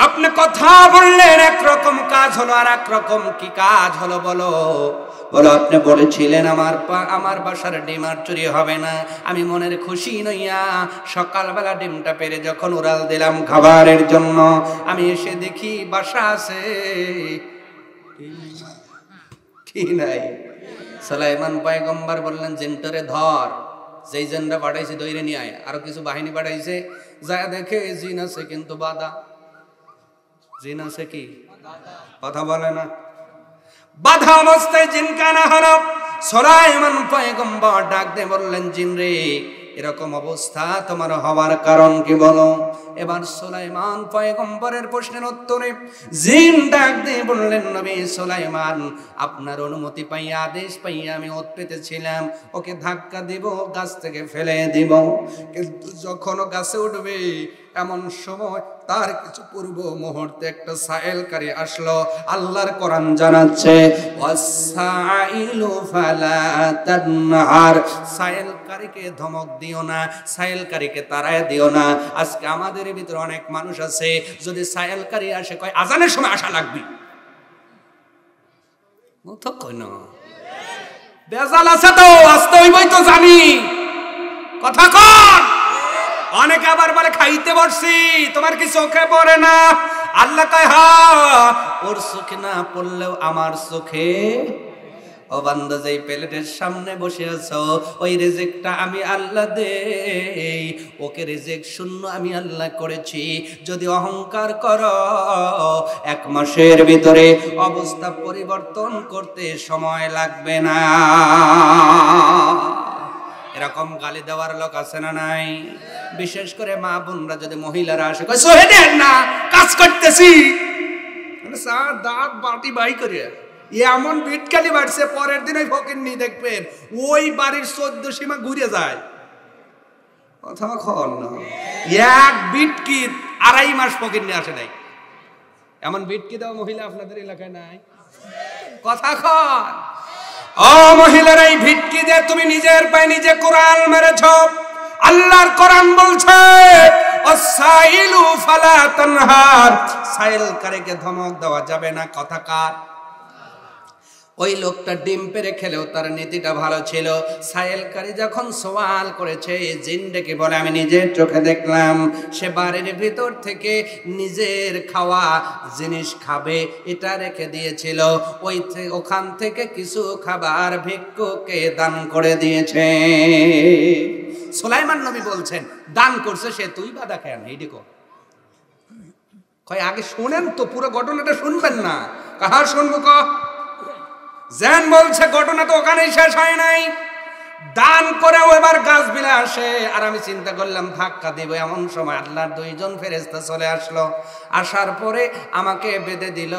আপনি কথা বললেন একরকম, কাজ হলো আর একরকম। কি কাজ হলো বলো? বলো আপনি বলেছিলেন আমার বাসার ডিম আর চুরি হবে না। আমি মনের খুশি নইয়া সকালবেলা ডিমটা পেরে যখন উড়াল দিলাম খাবারের জন্য, আমি এসে দেখি বাসা আছে কি নাই। সুলাইমান পয়গম্বর বললেন জিনটারে ধর, যেই জিনটা পাঠাইছে দইরে নিয়ে আয়। আরো কিছু বাহিনী পাঠাইছে, যা দেখে জিন আছে কিন্তু বাধা। জিন আছে কি কথা বলে না, বাধা অবস্থায় জিন কানা হারাম। সুলাইমান পয়গম্বর ডাক দিয়ে বললেন জিন রে, এরকম অবস্থা তোমার হওয়ার কারণ কি বলো? এবার সুলাইমান পয়গম্বরের প্রশ্নের উত্তরে জিন ডাক দিয়ে বললেন নবী সুলাইমান, আপনার অনুমতি পাইয়া আদেশ পাইয়া আমি ওত পেতেছিলাম, ওকে ধাক্কা দিব, গাছ থেকে ফেলে দিব। কিন্তু যখন গাছে উঠবে এমন সময় তার কিছু পূর্ব মুহূর্তে একটা সায়েলকারী আসলো। আল্লাহর কোরআন জানাচ্ছে ওয়াসাইলু ফালা তানহার, সায়েলকারীকে ধমক দিও না, সায়েলকারীকে তাড়ায় দিও না। আজকে আমাদের ভিতরে অনেক মানুষ আছে, যদি সায়েলকারী আসে কয় আজানের সময় আসা লাগবে, তো কই না বেজাল আছে তো আসতে হইবই তো জানি, কথা কর। অনেকে আবার বলে খাইতে বসছি, তোমার কি চোখে পড়ে না? আল্লাহ কয় হ্যাঁ, ওর চোখে না পড়লেও আমার চোখে। ও বান্দা, যেই প্লেটের সামনে বসে আছো ওই রিজিকটা আমি আল্লাহ দেই, ওকে রিজিক শূন্য আমি আল্লাহ করেছি। যদি অহংকার করো 1 মাসের ভিতরে অবস্থা পরিবর্তন করতে সময় লাগবে না। এরকম গালি দেওয়ার লোক আছে না নাই? বিশেষ করে মা বোনরা যদি মহিলারা আসে কয় সহে দেন না, কাজ করতেছি, দাঁত বাটি বাই করে এমন বিটকালি বাড়ছে, পরের দিন ওই ফকিন্নি দেখবেন ওই বাড়ির 14 সীমা ঘুরে যায়। কথা কন না, এক বিটকি 2.5 মাস ফকিন্নি আসে নাই। এমন বিটকি দেওয়া মহিলা আপনাদের এলাকায় নাই? কথা কন। ও মহিলারা, এই ভিটকি দিয়ে তুমি নিজের পায়ে নিজে কোরআন মেরেছ। আল্লাহর কোরআন বলছে ওয়াসাইলু ফালা তানহার, সাইলকারীকে ধমক দেওয়া যাবে না। কথা কার? ওই লোকটা ডিম পেরে খেলেও তার নীতিটা ভালো ছিল। সায়েলকারী যখন সওয়াল করেছে, জিন ডেকে বলে আমি নিজের চোখে দেখলাম সে বাড়ির ভিতর থেকে নিজের খাওয়া জিনিস খাবে এটা রেখে দিয়েছিল, ওখান থেকে কিছু খাবার ভিক্ষুককে দান করে দিয়েছে। সুলাইমান নবী বলছেন দান করছে সে, তুই বাধা খেয়ে না। এই দেখো কয় আগে শোনেন তো, পুরো ঘটনাটা শুনবেন না। কাহার শুনবো ক? জেন বলছে ঘটনা তো ওখানেই শেষ হয় নাই। দান করেও এবার গাছ বিলে আসে। আর আমি চিন্তা করলাম ধাক্কা দিব, এমন সময় আল্লাহর 2জন ফেরেশতা চলে আসলো। আসার পরে আমাকে বেঁধে দিল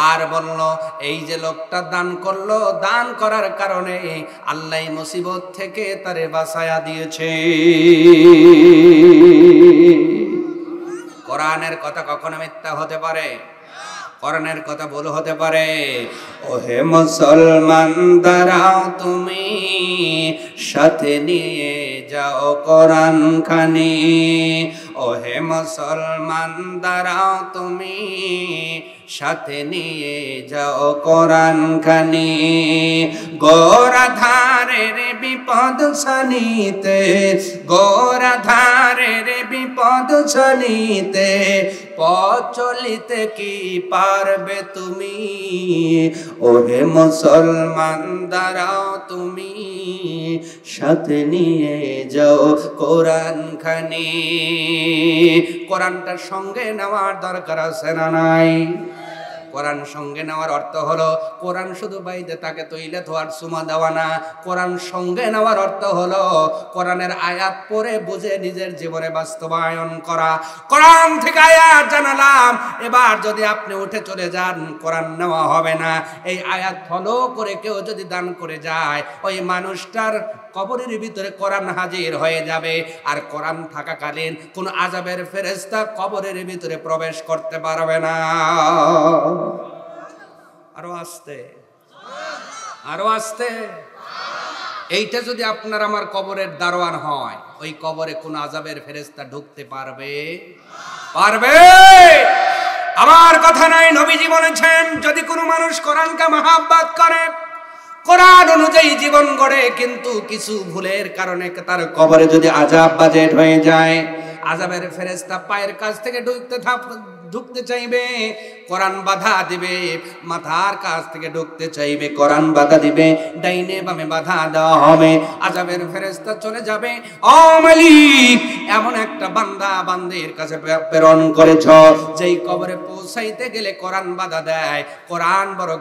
আর বলল এই যে লোকটা দান করলো, দান করার কারণে আল্লাহ মুসিবত থেকে তারে বাঁচায়া দিয়েছে। কোরআনের কথা কখনো মিথ্যা হতে পারে? কোরআনের কথা ভুল হতে পারে? ওহে মুসলমান দাঁড়াও, তুমি সাথে নিয়ে যাও কোরআন খানি। ওহে মুসলমান দাঁড়াও, তুমি সাথে নিয়ে যাও কোরআন খানি। গোরাধারের বিপদ ছানিতে, গোরাধারের বিপদ ছানিতে পথ চলিতে কি পারবে তুমি? ওহে মুসলমান দাঁড়াও, তুমি সাথে নিয়ে যাও কোরআন খানি। কোরআনটার সঙ্গে নেওয়ার দরকার আছে না নাই? কোরআন সঙ্গে নেওয়ার অর্থ হলো কোরআন শুধু বাইদে তাকে তৈলে ধোয়ার সুমা দেওয়া না। কোরআন সঙ্গে নেওয়ার অর্থ হলো কোরআনের আয়াত পড়ে বুঝে নিজের জীবনে বাস্তবায়ন করা। কোরআন থেকে আয়াত জানালাম, এবার যদি আপনি উঠে চলে যান কোরআন নেওয়া হবে না। এই আয়াত ফলো করে কেউ যদি দান করে যায়, ওই মানুষটার কবরের ভিতরে কোরআন হাজির হয়ে যাবে, আর কোরআন থাকাকালীন কোন আযাবের ফেরেশতা কবরের ভিতরে প্রবেশ করতে পারবে না। আরো আস্তে, আরো আস্তে। এইটা যদি আপনার আমার কবরের দারোয়ান হয়, ওই কবরে কোন আযাবের ফেরেশতা ঢুকতে পারবে? পারবে? আমার কথা নাই, নবীজি বলেছেন যদি কোনো মানুষ কোরআনকে মহব্বত করে, কোরআন অনুযায়ী জীবন গড়ে, কিন্তু কিছু ভুলের কারণে তার কবরে যদি আযাব বাজেট হয়ে যায়, আযাবের ফেরেশতা পায়ের কাছ থেকে ঢুকতে চাইবে, কোরআন বাধা দিবে, মাথার কাছ থেকে ঢুকতে চাইবে, কোরআন বাধা দিবে, ডাইনে বামে বাধা দেওয়া হবে, আযাবের ফেরেশতা চলে যাবে। ও মালিক, এমন একটা বান্দা বান্দির কাছে প্রেরণ করেছ যেই কবরে পৌঁছাইতে গেলে কোরআন বাধা দেয়, কোরআন বড়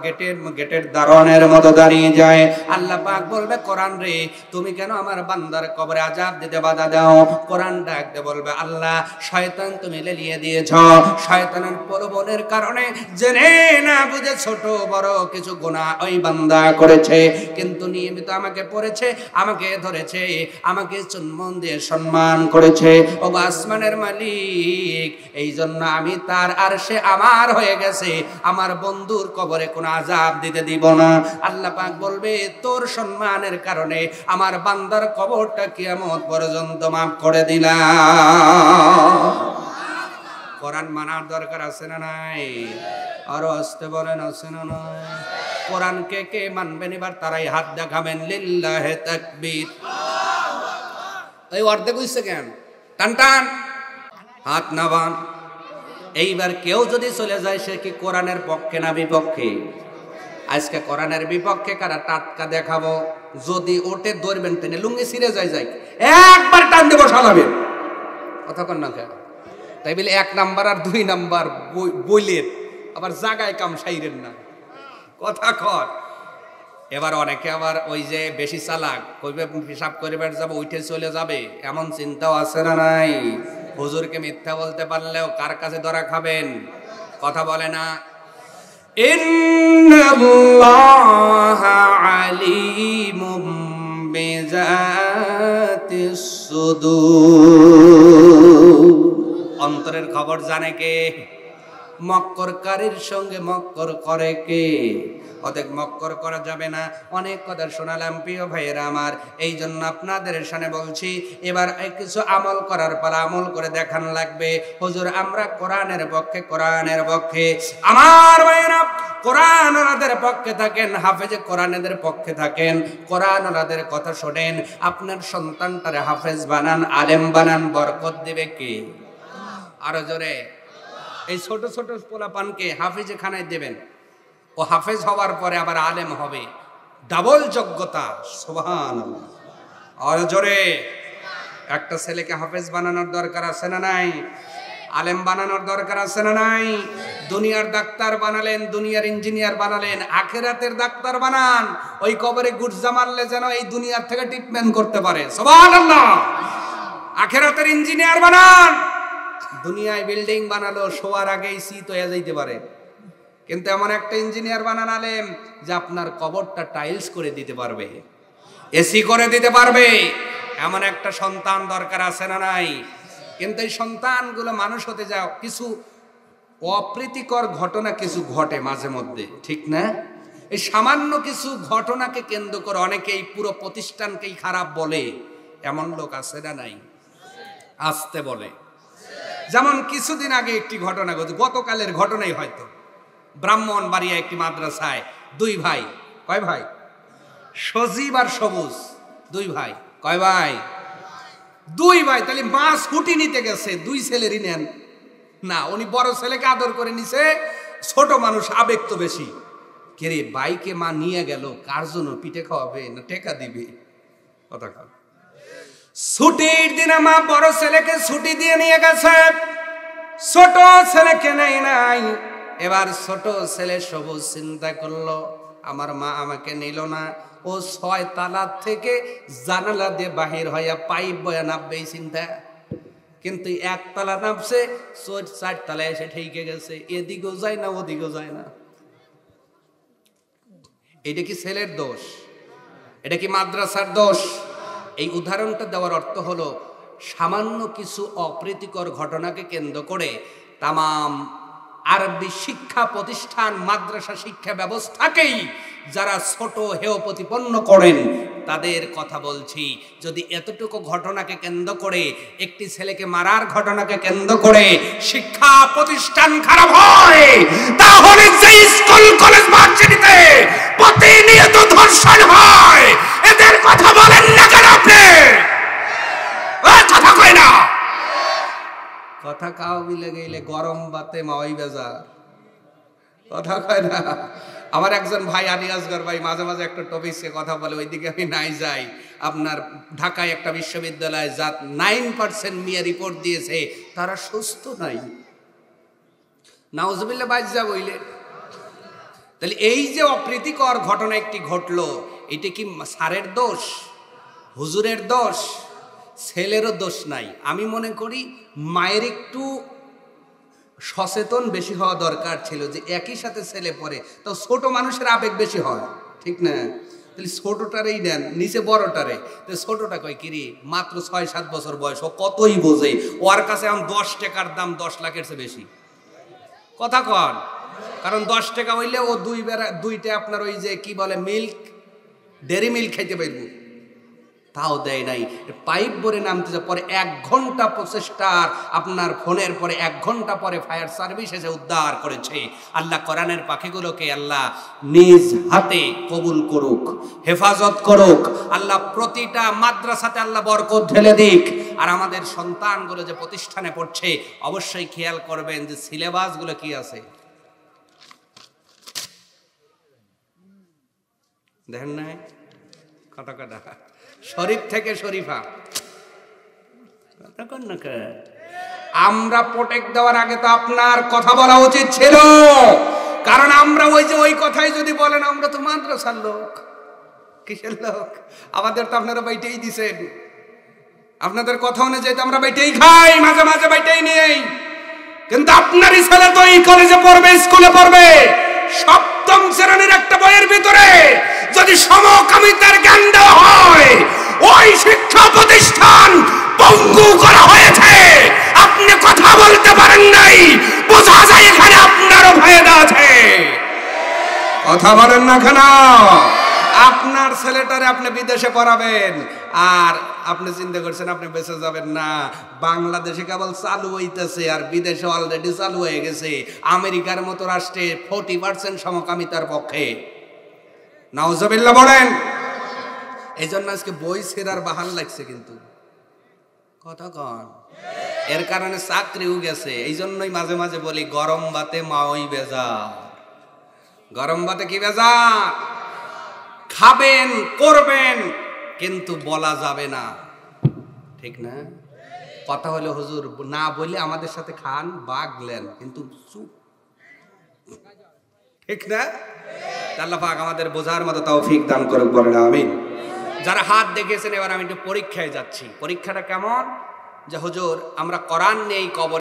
গেটের দারোয়ানের মতো দাঁড়িয়ে যায়। আল্লাহ পাক বলবে, কোরআন রে, তুমি কেন আমার বান্দার কবরে আযাব দিতে বাধা দাও? কোরআন ডাকতে বলবে, আল্লাহ, শয়তান তুমি লেলিয়ে দিয়েছ, শয়তানের প্রলোভনের কারণে জেনে না বুঝে ছোট বড় কিছু গুনাহ ওই বান্দা করেছে, কিন্তু নিয়মিত আমাকে পড়েছে, আমাকে ধরেছে, আমাকে চুম্বন দিয়ে সম্মান করেছে। ও আসমানের মালিক, এই জন্য আমি তার আরশে আমার হয়ে গেছে, আমার বন্ধুর কবরে কোনো আযাব দিতে দিব না। আল্লাহ পাক বলবে, তোর সম্মানের কারণে আমার বান্দার কবরটা কিয়ামত পর্যন্ত মাফ করে দিলাম। কোরআন মানার দরকার আছে না নাই? আরো আসতে বলেন, আছে না নাই? কোরআন কে কে মানবেন এবার তারাই হাত দেখাবেন। লিল্লাহে তাকবীর। এই অর্ধেক হইছে কেন? টান টান হাত নাবান। এইবার কেউ যদি চলে যায়, সে কি কোরআনের পক্ষে না বিপক্ষে? আজকে কোরআনের বিপক্ষে কারা টাটকা দেখাবো, যদি ওঠে ধরবেন, টেনে লুঙ্গি ছিঁড়ে যায় একবার টান দেবো সালাবেন। কথা কন না কেন? তাই বলে 1 নাম্বার আর 2 নাম্বার বইলেন, আবার জাগায় কাম সাইরেন না। কথা কর। এবার অনেকে আবার ওই যে বেশি চালাক, কইবে হিসাব করিবার যাবো, উঠে চলে যাবে, এমন চিন্তাও আছে না নাই? হুজুরকে মিথ্যা বলতে পারলেও কার কাছে ধরা খাবেন? কথা বলে না। ইন্নাল্লাহা আলিমুম বিযাতিস সুদূর। অন্তরের খবর জানে কে? মক্করকারীর সঙ্গে মক্কর করে কে? অতএব মক্কর করা যাবে না। অনেক কথা শোনালাম প্রিয় ভাইয়েরা আমার, এই জন্য আপনাদের সামনে বলছি, এবার কিছু আমল করার পর আমল করে দেখান লাগবে। হুজুর আমরা কোরআনের পক্ষে, কোরআনের পক্ষে। আমার ভাইয়েরা, কোরআন ওনাদের পক্ষে থাকেন, হাফেজে কোরআনেদের পক্ষে থাকেন, কোরআন ওনাদের কথা শোনেন। আপনার সন্তানটারে হাফেজ বানান, আলেম বানান, বরকত দিবে কে? আরো জোরে। এই ছোট ছোট পোলাপানকে হাফেজে খানায় দেবেন, ও হাফেজ হওয়ার পরে আবার আলেম হবে, ডাবল যোগ্যতা। সুবহানাল্লাহ। আরো জোরে। একটা ছেলেকে হাফেজ বানানোর দরকার আছে না নাই? আলেম বানানোর দরকার আছে না নাই? দুনিয়ার ডাক্তার বানালেন, দুনিয়ার ইঞ্জিনিয়ার বানালেন, আখেরাতের ডাক্তার বানান, ওই কবরে গুর্জা মারলে যেন এই দুনিয়ার থেকে ট্রিটমেন্ট করতে পারে। সুবহানাল্লাহ। আখেরাতের ইঞ্জিনিয়ার বানান। দুনিয়ায় বিল্ডিং বানালো, শোয়ার আগেই শীত হয়ে যাইতে পারে, কিন্তু এমন একটা ইঞ্জিনিয়ার বানান আলেম যে আপনার কবরটা টাইলস করে দিতে পারবে, এসি করে দিতে পারবে। এমন একটা সন্তান দরকার আছে না নাই? কিন্তু এই সন্তানগুলো মানুষ হতে যাও, কিছু অপ্রীতিকর ঘটনা কিছু ঘটে মাঝে মধ্যে, ঠিক না? এই সামান্য কিছু ঘটনাকে কেন্দ্র করে অনেকেই পুরো প্রতিষ্ঠানকেই খারাপ বলে, এমন লোক আছে না নাই? আসতে বলে। যেমন কিছুদিন আগে একটি ঘটনা ঘটে, গতকালের ঘটনাই হয়তো। ব্রাহ্মণবাড়িয়া একটি মাদ্রাসায় 2 ভাই, কয় ভাই? সজীব আর সবুজ, 2 ভাই। কয় ভাই? 2 ভাই। তাহলে মা ছুটি নিতে গেছে, 2 ছেলেরই নেন না, উনি বড় ছেলেকে আদর করে নিছে, ছোট মানুষ আবেগ তো বেশি। কে রে, ভাইকে মা নিয়ে গেল, কার জন্য? পিঠে খাওয়াবে না টেকা দিবে? কথা কর। ছুটির দিনে মা বড় ছেলেকে ছুটি দিয়ে নিয়ে গেছে, ছোট ছেলেকে নেই নাই। এবার ছোট ছেলে সবুজ চিন্তা করলো, আমার মা আমাকে নিল না, ও 6 তালা থেকে জানালা দিয়ে বাহির হইয়া পাইপ বয়া নামবে এই চিন্তা। কিন্তু 1 তালা নামছে, 4 তালায় এসে ঠেকে গেছে, এদিকেও যায় না ওদিকেও যায় না। এটা কি ছেলের দোষ? এটা কি মাদ্রাসার দোষ? এই উদাহরণটা দেওয়ার অর্থ হলো সামান্য কিছু অপ্রীতিকর ঘটনাকে কেন্দ্র করে তামাম আরবি শিক্ষা প্রতিষ্ঠান মাদ্রাসা শিক্ষা ব্যবস্থাকেই যারা ছোট হেয় প্রতিপন্ন করেন তাদের কথা বলছি। যদি এতটুকু ঘটনাকে কেন্দ্র করে, একটি ছেলেকে মারার ঘটনাকে কেন্দ্র করে শিক্ষা প্রতিষ্ঠান খারাপ হয়, তাহলে যে স্কুল কলেজ ভার্সিটিতে প্রতিনিয়ত ধর্ষণ হয় এদের কথা বলেন না কেন আপনি? কথা কয় না, কথা কাও মিলে গেলে গরম বাতে মাওয়াই বেজা, কথা কয় না। আমার একজন ভাই আলী আসগর ভাই মাঝে মাঝে একটা টপিকে কথা বলে, ওইদিকে আমি নাই যাই। আপনার ঢাকায় একটা বিশ্ববিদ্যালয় যা 9% মেয়ে রিপোর্ট দিয়েছে তারা সুস্থ নাই। নাউজুবিল্লাহ বাজ্জা বইলে। তাহলে এই যে অপ্রীতিকর ঘটনা একটি ঘটলো, এটা কি স্যারের দোষ, হুজুরের দোষ, ছেলেরও দোষ নাই? আমি মনে করি মায়ের একটু সচেতন বেশি হওয়া দরকার ছিল যে একই সাথে ছেলে পড়ে, তো ছোট মানুষের আবেগ বেশি হয়, ঠিক না? তাহলে ছোটটারেই নেন, নিচে বড়টারে। তো ছোটটা কয় কিরি মাত্র 6-7 বছর বয়স, ও কতই বোঝে, ওর কাছে এখন 10 টাকার দাম 10 লাখের চেয়ে বেশি। কথা কন, কারণ 10 টাকা হইলে ও দুইটা আপনার ওই যে কি বলে মিল্ক, ডেরি মিল্ক খাইতে পারব, তাও দেয় নাই। পাইপ ভরে নামতে যায়, পরে 1 ঘন্টা প্রচেষ্টার আপনার ফোনের পরে 1 ঘন্টা পরে ফায়ার সার্ভিস এসে উদ্ধার করেছে। আল্লাহ কোরআনের পাখিগুলোকে আল্লাহ নিজ হাতে কবুল করুক, হেফাজত করুক। আল্লাহ প্রতিটা মাদ্রাসাতে আল্লাহ বরকত ঢেলে দিক। আর আমাদের সন্তানগুলো যে প্রতিষ্ঠানে পড়ছে অবশ্যই খেয়াল করবেন যে সিলেবাসগুলো কি আছে, দেখেন না? কথা কথা শরীফ থেকে শরীফা, আমরা প্রোটেক্ট দেওয়ার আগে তো আপনার কথা বলা উচিত ছিল। কারণ আমরা ওই কথাই যদি বলেন আমরা তো মাদ্রাসার লোক, কিসের লোক? আমাদের তো আপনারা বাইটেই দিছেন, আপনাদের কথা অনুযায়ী তো আমরা বাইটেই খাই, মাঝে মাঝে বাইটেই নেই। কিন্তু আপনারই ছেলে তো এই কলেজে পড়বে, স্কুলে পড়বে, 7ম শ্রেণীর একটা বইয়ের ভিতরে যদি সমকামিতার জ্ঞান দেওয়া হয়, ওই শিক্ষা প্রতিষ্ঠান পঙ্গু করা হয়েছে। আপনি কথা বলতে পারেন নাই, বোঝা যায় এখানে আপনারও ফায়দা আছে। কথা বলেন না কেন? আপনার ছেলেটারে আপনি বিদেশে পড়াবেন, আর আপনি চিন্তা করছেন আপনি বেঁচে যাবেন না। বাংলাদেশে কেবল চালু হইতেছে, আর বিদেশে অলরেডি চালু হয়ে গেছে। আমেরিকার মতো রাষ্ট্রে 40% সমকামিতার পক্ষে। নাউজুবিল্লাহ বলেন। এই জন্য আজকে বই ছেড়ার বাহাল লাগছে, কিন্তু কথা কন, এর কারণে চাকরিও গেছে। এই জন্যই মাঝে মাঝে বলি গরম ভাতে মাওই বেজা। গরম ভাতে কি বেজা? খাবেন করবেন কিন্তু বলা যাবে না, ঠিক না? কথা হলো হুজুর না বলে আমাদের সাথে খান বাগলেন, কিন্তু চুপ, ঠিক না? আল্লাহ পাক আমাদের বোঝার মতো তৌফিক দান করুক, বলেন আমিন। যারা হাত দেখেছেন, এবার আমি একটু পরীক্ষায় যাচ্ছি। পরীক্ষাটা কেমন? যে হুজুর আমরা কোরআন নেই কবর